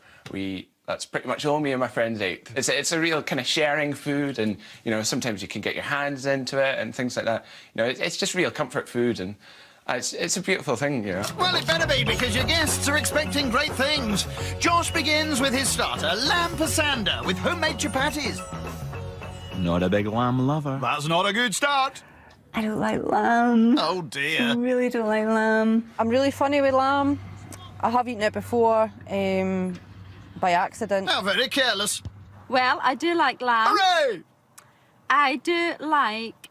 that's pretty much all me and my friends ate. It's a real kind of sharing food, and, sometimes you can get your hands into it and things like that. It's just real comfort food, and it's a beautiful thing, Well, it better be, because your guests are expecting great things. Josh begins with his starter, lamb pasanda with homemade chapatis. Not a big lamb lover. That's not a good start. I don't like lamb. Oh, dear. I really don't like lamb. I'm really funny with lamb. I have eaten it before, by accident. How very careless. Well, I do like lamb. Hooray! I do like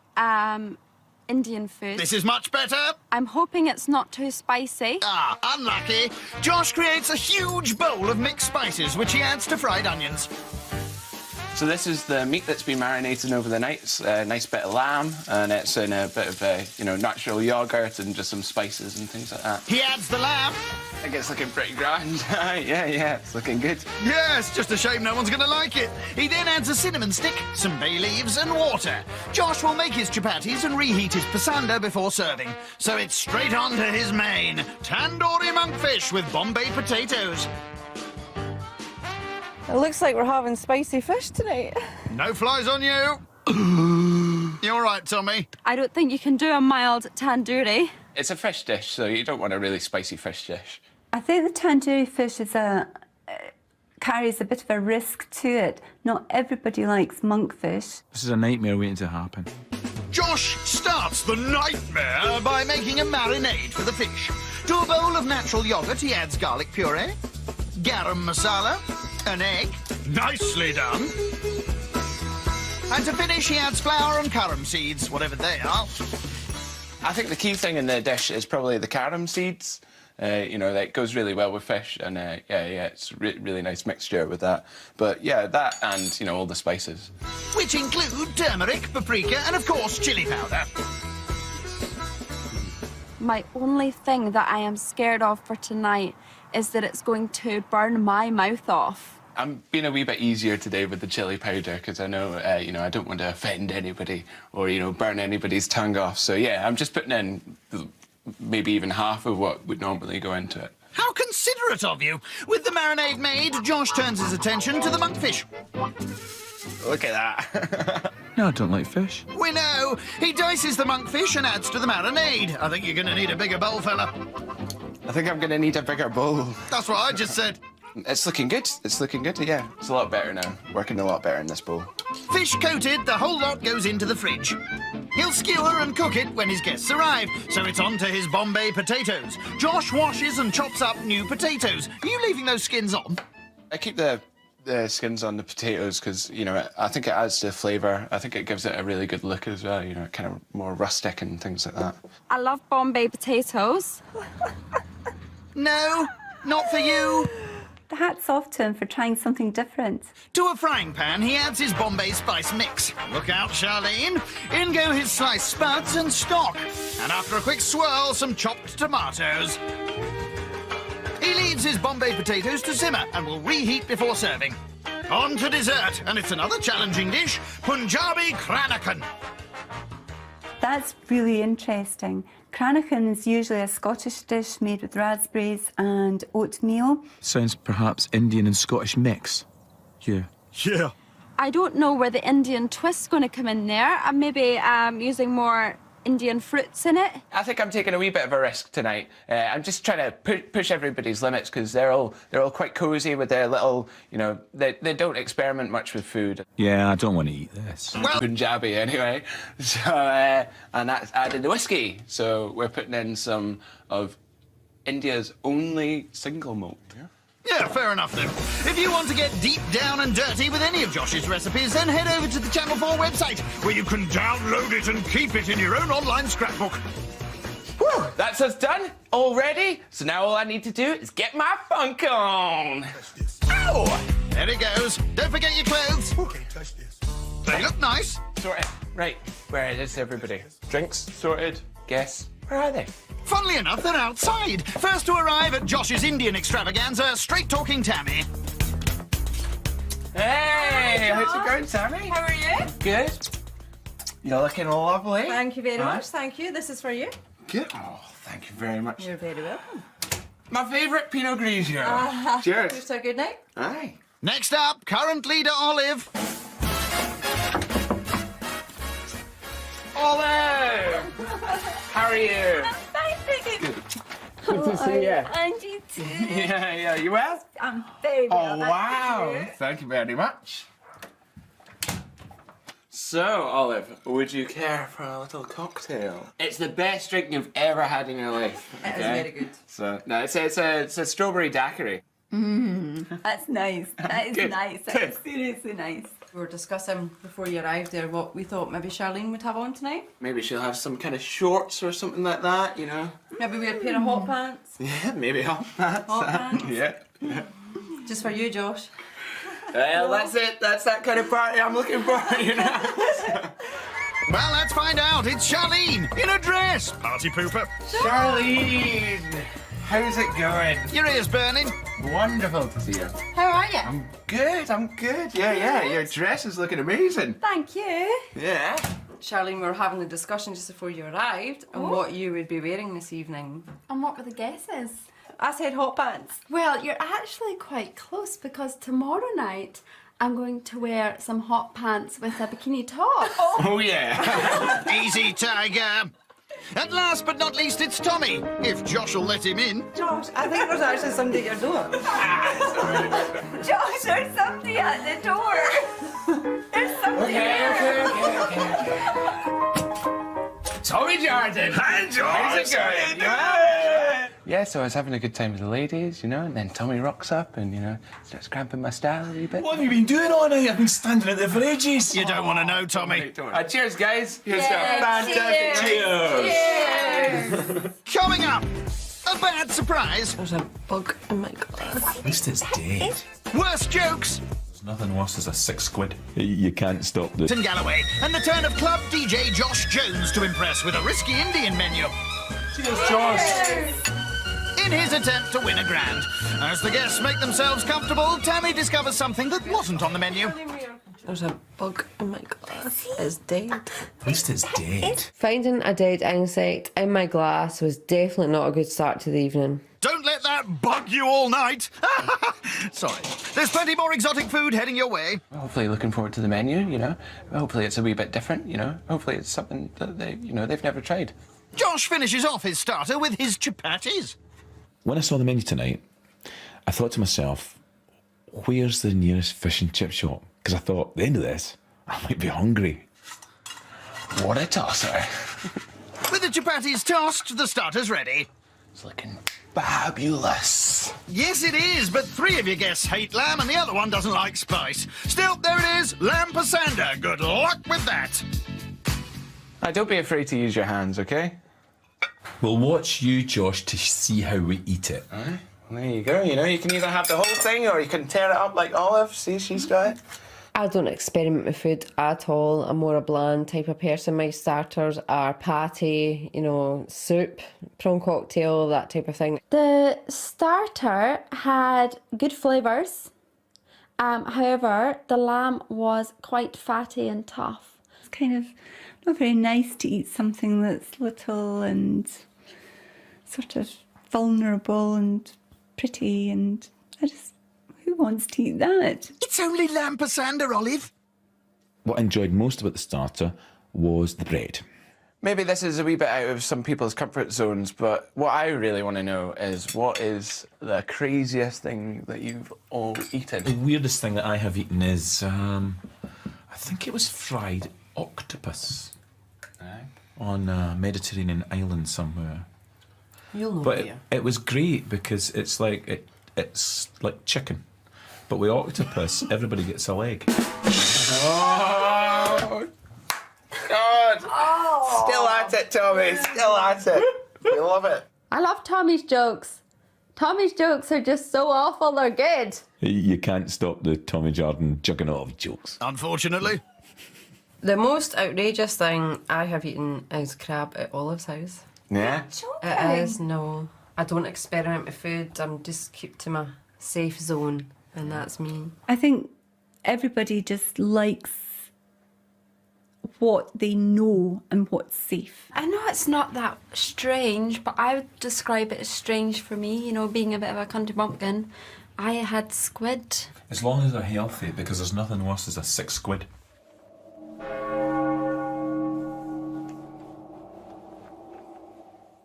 Indian food. This is much better. I'm hoping it's not too spicy. Ah, unlucky. Josh creates a huge bowl of mixed spices, which he adds to fried onions. So this is the meat that's been marinating over the night. It's a nice bit of lamb, and it's in a bit of, natural yoghurt and just some spices and things like that. He adds the lamb. I think it's looking pretty grand. yeah, it's looking good. Yeah, it's just a shame no one's going to like it. He then adds a cinnamon stick, some bay leaves and water. Josh will make his chapatis and reheat his pasanda before serving. So it's straight on to his main, tandoori monkfish with Bombay potatoes. It looks like we're having spicy fish tonight. No flies on you. You all right, Tommy? I don't think you can do a mild tandoori. It's a fish dish, so you don't want a really spicy fish dish. I think the tandoori fish carries a bit of a risk to it. Not everybody likes monkfish. This is a nightmare waiting to happen. Josh starts the nightmare by making a marinade for the fish. To a bowl of natural yoghurt, he adds garlic puree, garam masala, an egg. Nicely done. And to finish, he adds flour and carom seeds, whatever they are. I think the key thing in the dish is probably the carom seeds. You know, that goes really well with fish, and it's really nice mixture with that. But yeah, that and, you know, all the spices. Which include turmeric, paprika, and of course, chili powder. My only thing that I am scared of for tonight is that it's going to burn my mouth off. I'm being a wee bit easier today with the chili powder because I know, you know, I don't want to offend anybody or, you know, burn anybody's tongue off. So, yeah, I'm just putting in maybe even half of what would normally go into it. How considerate of you! With the marinade made, Josh turns his attention to the monkfish. Look at that. No, I don't like fish. We know! He dices the monkfish and adds to the marinade. I think you're going to need a bigger bowl, fella. I think I'm going to need a bigger bowl. That's what I just said. It's looking good. It's looking good, yeah. It's a lot better now. Working a lot better in this bowl. Fish coated, the whole lot goes into the fridge. He'll skewer and cook it when his guests arrive, so it's on to his Bombay potatoes. Josh washes and chops up new potatoes. Are you leaving those skins on? I keep the skins on the potatoes because, you know, I think it adds to the flavour. I think it gives it a really good look as well, you know, kind of more rustic and things like that. I love Bombay potatoes. No, not for you. Hats off to him for trying something different. To a frying pan, he adds his Bombay spice mix. Look out, Charlene. In go his sliced spuds and stock. And after a quick swirl, some chopped tomatoes. He leaves his Bombay potatoes to simmer and will reheat before serving. On to dessert, and it's another challenging dish, Punjabi Cranakan. That's really interesting. Cranakan is usually a Scottish dish made with raspberries and oatmeal. Sounds perhaps Indian and Scottish mix. Yeah. Yeah. I don't know where the Indian twist's going to come in there. I'm maybe using more Indian fruits in it. I think I'm taking a wee bit of a risk tonight. I'm just trying to push everybody's limits because they're all quite cosy with their little, you know, they don't experiment much with food. Yeah, I don't want to eat this. Well, Punjabi anyway. So and that's added the whiskey. So we're putting in some of India's only single malt. Yeah, fair enough then. If you want to get deep down and dirty with any of Josh's recipes, then head over to the Channel 4 website, where you can download it and keep it in your own online scrapbook. Whew, that's us done already. So now all I need to do is get my funk on. Ow! There it goes. Don't forget your clothes. They look nice. Sorted. Right, where is everybody? Drinks sorted. Guess. Where are they? Funnily enough, they're outside. First to arrive at Josh's Indian extravaganza, straight-talking Tammy. Hey, how's it going, Tammy? How are you? Good. You're looking lovely. Thank you very much. Thank you. This is for you. Good. Oh, thank you very much. You're very welcome. My favourite Pinot Grigio. Cheers. Here's a good night. Aye. Next up, current leader Olive. Olive! How are you? Fine, thank you. Good to see you. And you too. Yeah, you well? I'm very well. Oh, wow. Thank you very much. So, Olive, would you care for a little cocktail? It's the best drink you've ever had in your life. It is very good. So, no, it's a strawberry daiquiri. That's nice. That is Good. nice. That is seriously nice. We were discussing before you arrived there what we thought maybe Charlene would have on tonight. Maybe she'll have some kind of shorts or something like that, you know? Maybe wear a pair of hot pants. Yeah, maybe hot pants. Hot pants. Yeah. Just for you, Josh. Well, that's it. That's that kind of party I'm looking for, you know? Well, let's find out. It's Charlene in a dress. Party pooper. Charlene! How's it going? Your ears burning. Wonderful to see you. How are you? I'm good. Yeah. Your dress is looking amazing. Thank you. Yeah. Charlene, we were having a discussion just before you arrived on what you would be wearing this evening. And what were the guesses? I said hot pants. Well, you're actually quite close because tomorrow night I'm going to wear some hot pants with a bikini top. Oh, yeah. Easy, Tiger. And last but not least, it's Tommy, if Josh will let him in. Josh, I think there's actually somebody at your door. Josh, there's somebody at the door. There's somebody there. Okay. Tommy Jordan. Hi, George. How's it going? Yeah, so I was having a good time with the ladies, you know, and then Tommy rocks up and, you know, starts cramping my style a wee bit. What have you been doing all night? I've been standing out there for ages. You don't want to know, Tommy. Cheers, guys. Here's Yeah, fantastic cheers. cheers. Coming up, A bad surprise. There's a bug in my glass. At least it's dead. Worse jokes. There's nothing worse as a 6 quid. You can't stop the... Tim Galloway, and the turn of club DJ Josh Jones to impress with a risky Indian menu. Cheers, Josh. In his attempt to win a grand. As the guests make themselves comfortable, Tammy discovers something that wasn't on the menu. There's a bug in my glass. It's dead. At least it's dead. Finding a dead insect in my glass was definitely not a good start to the evening. Don't let that bug you all night. Sorry. There's plenty more exotic food heading your way. Hopefully looking forward to the menu, you know. Hopefully it's a wee bit different, you know. Hopefully it's something that they've never tried. Josh finishes off his starter with his chapatis. When I saw the menu tonight, I thought to myself, where's the nearest fish and chip shop? Because I thought, at the end of this, I might be hungry. What a tosser. With the chapatis tossed, the starter's ready. It's looking fabulous. Yes, it is, but 3 of your guests hate lamb and the other one doesn't like spice. Still, there it is, lamb pasanda. Good luck with that. Don't be afraid to use your hands, OK? We'll watch you, Josh, to see how we eat it. Well, there you go, you know, you can either have the whole thing or you can tear it up like Olive. See, she's got it. I don't experiment with food at all. I'm more a bland type of person. My starters are patty, you know, soup, prawn cocktail, that type of thing. The starter had good flavours. However, the lamb was quite fatty and tough. It's kind of not very nice to eat something that's little and sort of vulnerable and pretty, and who wants to eat that? It's only lamb pasanda, Olive. What I enjoyed most about the starter was the bread. Maybe this is a wee bit out of some people's comfort zones, but what I really want to know is what is the craziest thing that you've all eaten? The weirdest thing that I have eaten is, I think it was fried octopus on a Mediterranean island somewhere. You'll know. But it was great because it's like chicken, but with octopus, everybody gets a leg. Oh, God! Oh. Still at it, Tommy. Still at it. We love it. I love Tommy's jokes. Tommy's jokes are just so awful, they're good. You can't stop the Tommy Jordan juggernaut of jokes. Unfortunately. The most outrageous thing I have eaten is crab at Olive's house. Yeah? It is, no. I don't experiment with food. I'm just keep to my safe zone, and that's me. I think everybody just likes what they know and what's safe. I know it's not that strange, but I would describe it as strange for me, you know, being a bit of a country bumpkin. I had squid. As long as they're healthy, because there's nothing worse as a 6 quid.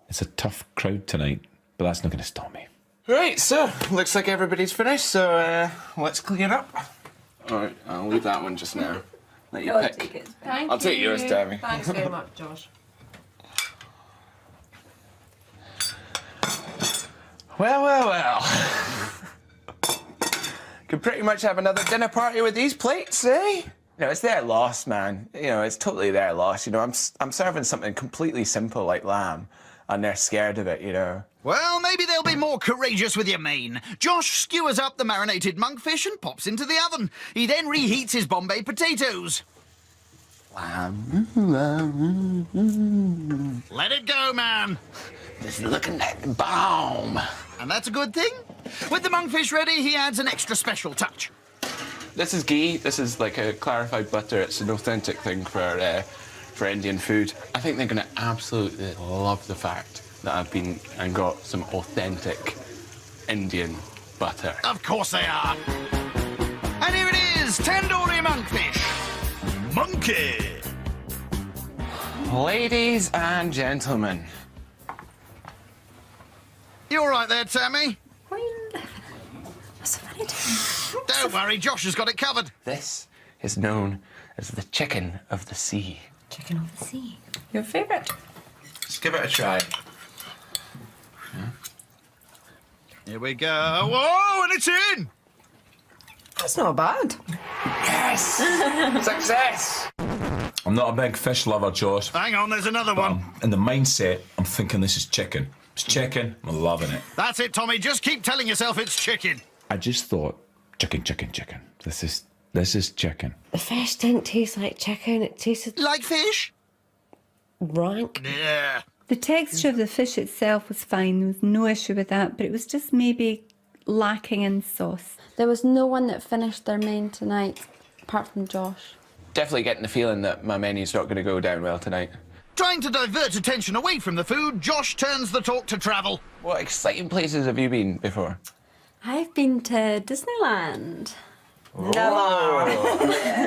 It's a tough crowd tonight, but that's not going to stop me. Right, so looks like everybody's finished, so let's clean up. All right, I'll leave that one just now. Let you pick. Take it. I'll take yours, Tammy. Thanks very much, Josh. Well. Could pretty much have another dinner party with these plates, eh? You know, it's their loss, man. You know, it's totally their loss. You know, I'm serving something completely simple like lamb, and they're scared of it, you know. Well, maybe they'll be more courageous with your main. Josh skewers up the marinated monkfish and pops into the oven. He then reheats his Bombay potatoes. Let it go, man. This is looking like the bomb. And that's a good thing. With the monkfish ready, he adds an extra special touch. This is ghee. This is like a clarified butter. It's an authentic thing for Indian food. I think they're going to absolutely love the fact that I've been and got some authentic Indian butter. Of course they are. And here it is, tandoori monkfish. Monkey. Ladies and gentlemen. You all right there, Tammy? That's funny. Don't worry, Josh has got it covered. This is known as the chicken of the sea. Chicken of the sea. Your favourite? Let's give it a try. Here we go. Whoa, and it's in! That's not bad. Yes! Success! I'm not a big fish lover, Josh. Hang on, there's another one. In the mindset, I'm thinking this is chicken. It's chicken. I'm loving it. That's it, Tommy. Just keep telling yourself it's chicken. I just thought, chicken. This is chicken. The fish didn't taste like chicken. It tasted like fish. Rank. Yeah. The texture of the fish itself was fine. There was no issue with that, but it was just maybe lacking in sauce. There was no one that finished their main tonight, apart from Josh. Definitely getting the feeling that my menu's not going to go down well tonight. Trying to divert attention away from the food, Josh turns the talk to travel. What exciting places have you been before? I've been to Disneyland. Never.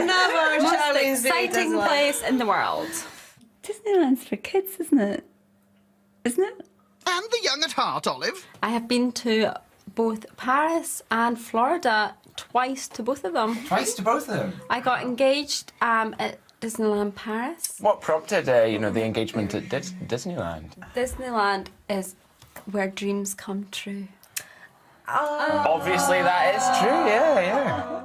Never. Most Charlie's been to exciting Disneyland. place in the world. Disneyland's for kids, isn't it? Isn't it? And the young at heart, Olive. I have been to both Paris and Florida, twice to both of them. Twice to both of them? I got engaged at Disneyland Paris. What prompted, the engagement at Disneyland? Disneyland is where dreams come true. Obviously that is true, yeah.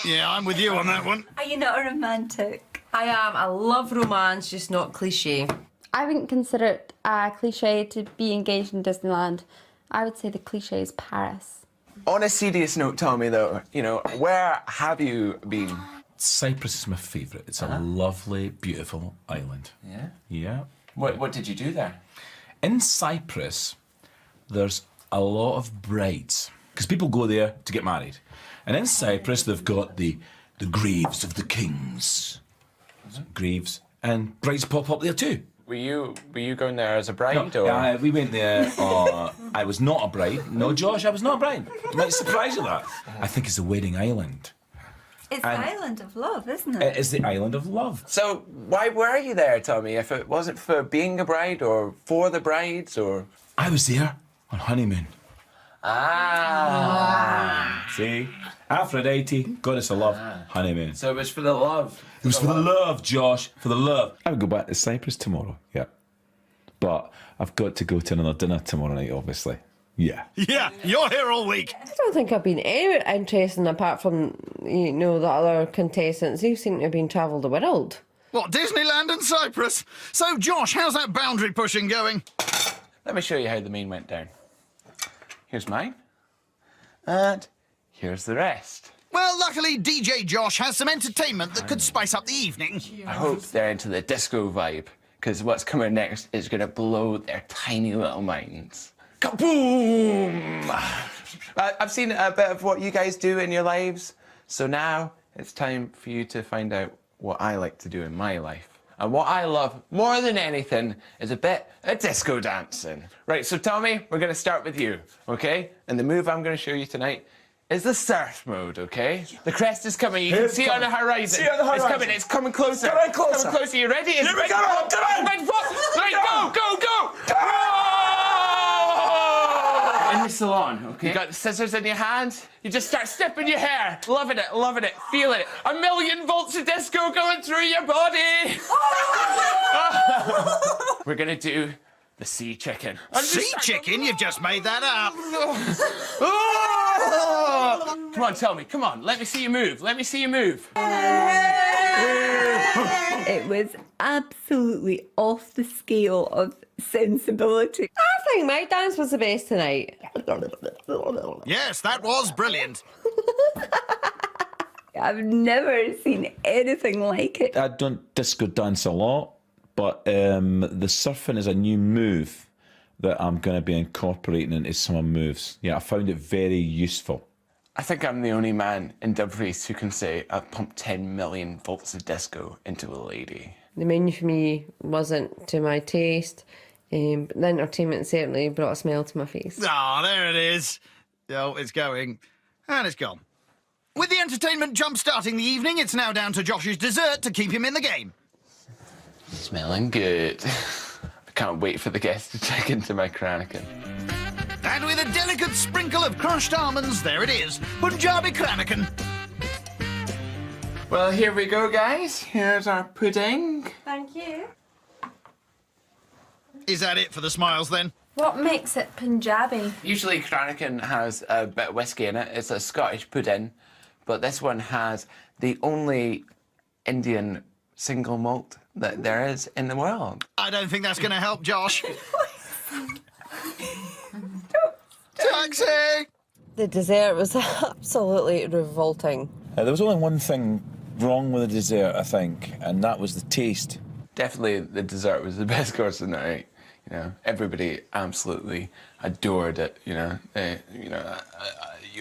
Yeah, I'm with you on that one. Are you not a romantic? I am. I love romance, just not cliche. I wouldn't consider it a cliche to be engaged in Disneyland. I would say the cliche is Paris. On a serious note, Tommy, though, where have you been? Cyprus is my favourite. It's a lovely, beautiful island. Yeah? Yeah. What did you do there? In Cyprus, there's a lot of brides, because people go there to get married. And in Cyprus, they've got the graves of the kings. Graves. And brides pop up there too. Were you going there as a bride, or? Yeah, we went there. I was not a bride. No, Josh, I was not a bride. It might surprise you that. I think it's the wedding island. It's the island of love, isn't it? It is the island of love. So why were you there, Tommy? If it wasn't for being a bride or for the brides, or? I was there on honeymoon. See? Aphrodite, goddess of love, honeymoon. So it was for the love. It was for the love, Josh, for the love. I would go back to Cyprus tomorrow, yeah. But I've got to go to another dinner tomorrow night, obviously. Yeah. Yeah, you're here all week. I don't think I've been anywhere interesting apart from, the other contestants. You seem to have been travelled the world. What, Disneyland and Cyprus? So, Josh, how's that boundary pushing going? Let me show you how the main went down. Here's mine. And here's the rest. Well, luckily, DJ Josh has some entertainment that could spice up the evening. I hope they're into the disco vibe, because what's coming next is going to blow their tiny little minds. Kaboom! I've seen a bit of what you guys do in your lives, so now it's time for you to find out what I like to do in my life. And what I love more than anything is a bit of disco dancing. Right, so Tommy, we're going to start with you, okay? And the move I'm going to show you tonight is the surf mode, okay? The crest is coming. You can see it on the horizon. See it on the horizon. It's coming. It's coming closer. Coming closer. It's coming closer. You ready? Here we go. Right, go! In the salon, okay? You got the scissors in your hand. You just start snipping your hair. Loving it, feeling it. 1,000,000 volts of disco going through your body. We're gonna do the sea chicken. Sea chicken? You've just made that up. Come on, tell me. Come on. Let me see you move. It was absolutely off the scale of sensibility. I think my dance was the best tonight. Yes, that was brilliant. I've never seen anything like it. I don't disco dance a lot, but the surfing is a new move that I'm going to be incorporating into some of my moves. Yeah, I found it very useful. I think I'm the only man in Dumfries who can say I've pumped 10 million volts of disco into a lady. The menu for me wasn't to my taste, but the entertainment certainly brought a smile to my face. Ah, there it is. Oh, it's going. And it's gone. With the entertainment jump-starting the evening, it's now down to Josh's dessert to keep him in the game. Smelling good. I can't wait for the guests to check into my Kranikin. And with a delicate sprinkle of crushed almonds, there it is, Punjabi Kranikin. Well, here we go, guys. Here's our pudding. Thank you. Is that it for the smiles, then? What makes it Punjabi? Usually Kranikin has a bit of whiskey in it. It's a Scottish pudding, but this one has the only Indian single malt that there is in the world. I don't think that's going to help, Josh. Taxi! The dessert was absolutely revolting. There was only one thing wrong with the dessert, I think, and that was the taste. Definitely the dessert was the best course of the night. You know, everybody absolutely adored it, you know.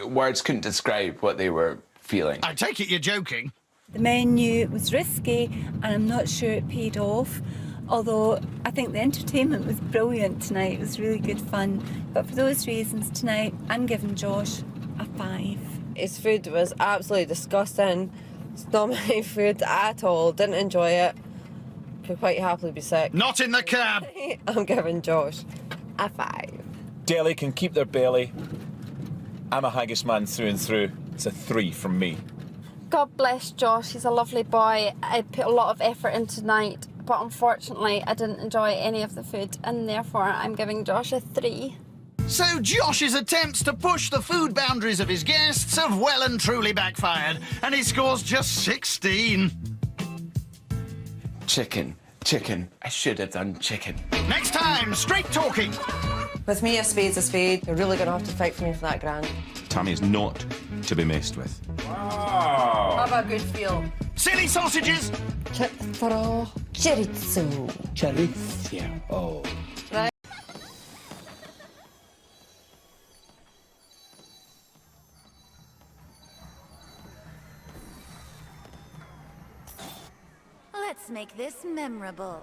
Words couldn't describe what they were feeling. I take it you're joking. The menu was risky and I'm not sure it paid off, although I think the entertainment was brilliant tonight. It was really good fun. But for those reasons tonight, I'm giving Josh a 5. His food was absolutely disgusting. It's not my food at all. Didn't enjoy it. Could quite happily be sick. Not in the cab! I'm giving Josh a 5. Deli can keep their belly. I'm a haggis man through and through. It's a 3 from me. God bless Josh, he's a lovely boy. I put a lot of effort into tonight, but unfortunately I didn't enjoy any of the food, and therefore I'm giving Josh a 3. So Josh's attempts to push the food boundaries of his guests have well and truly backfired, and he scores just 16. Chicken. I should have done chicken. Next time, straight talking. With me, a spade's a spade. You're really going to have to fight for me for that, Gran. Tammy is not to be messed with. Have a good feel. Silly sausages. Chorizo. Chorizo. Oh. Right. Let's make this memorable.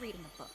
Reading a book.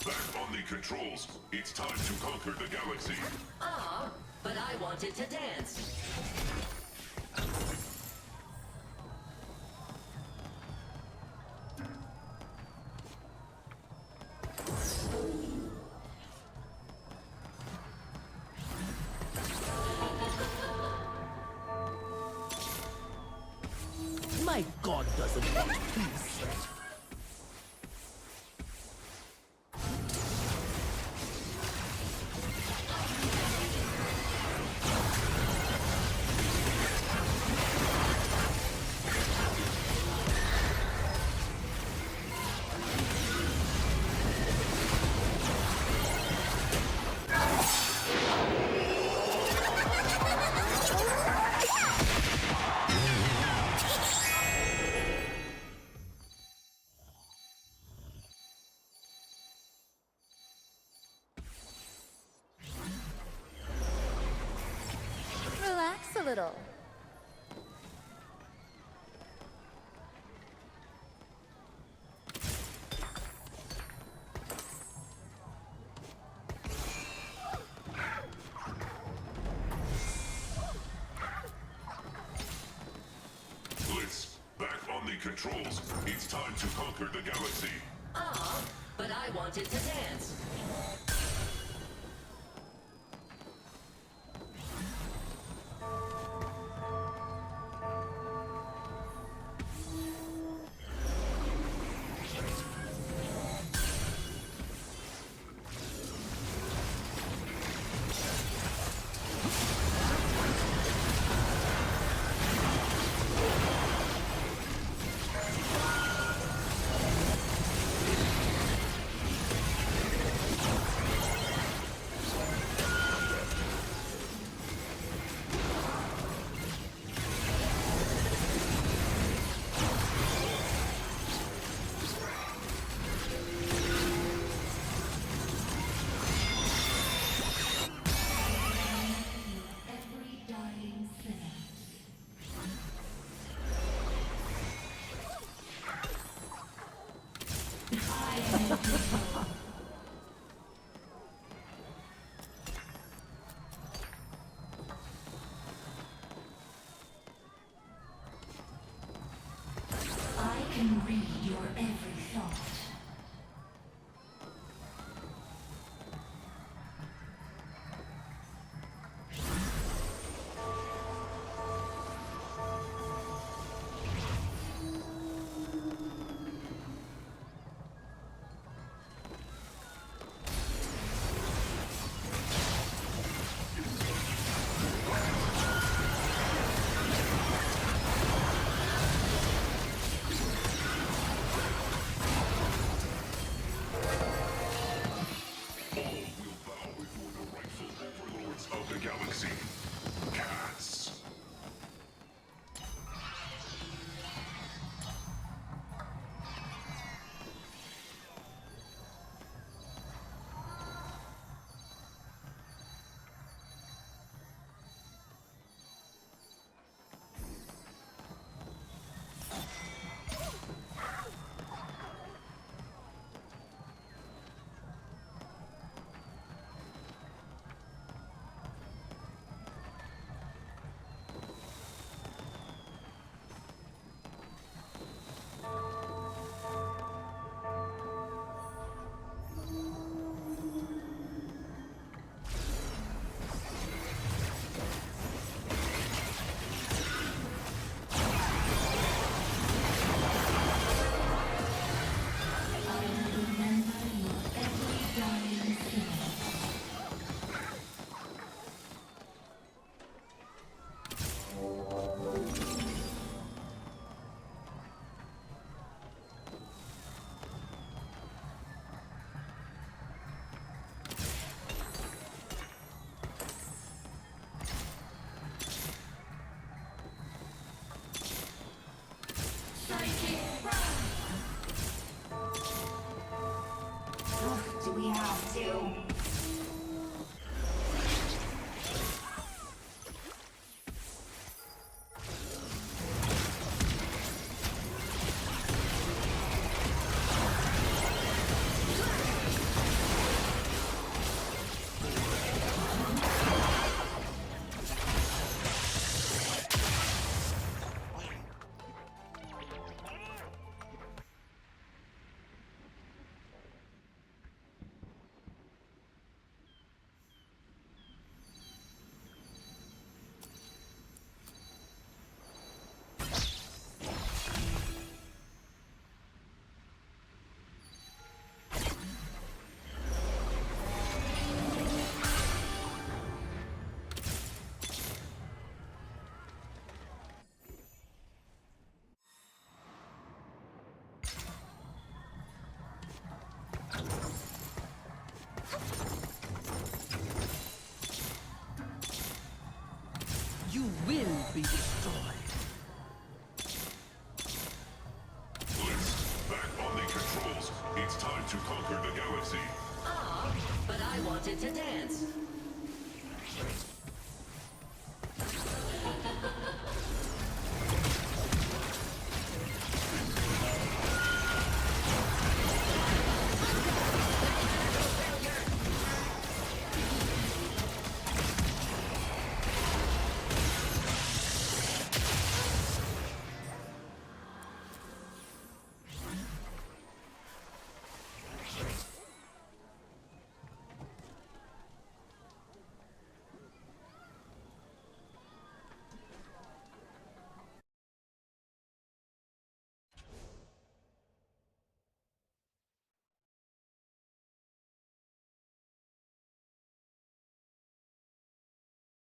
Back on the controls. It's time to conquer the galaxy. But I wanted to dance. controls. It's time to conquer the galaxy. Ah, but I wanted to dance.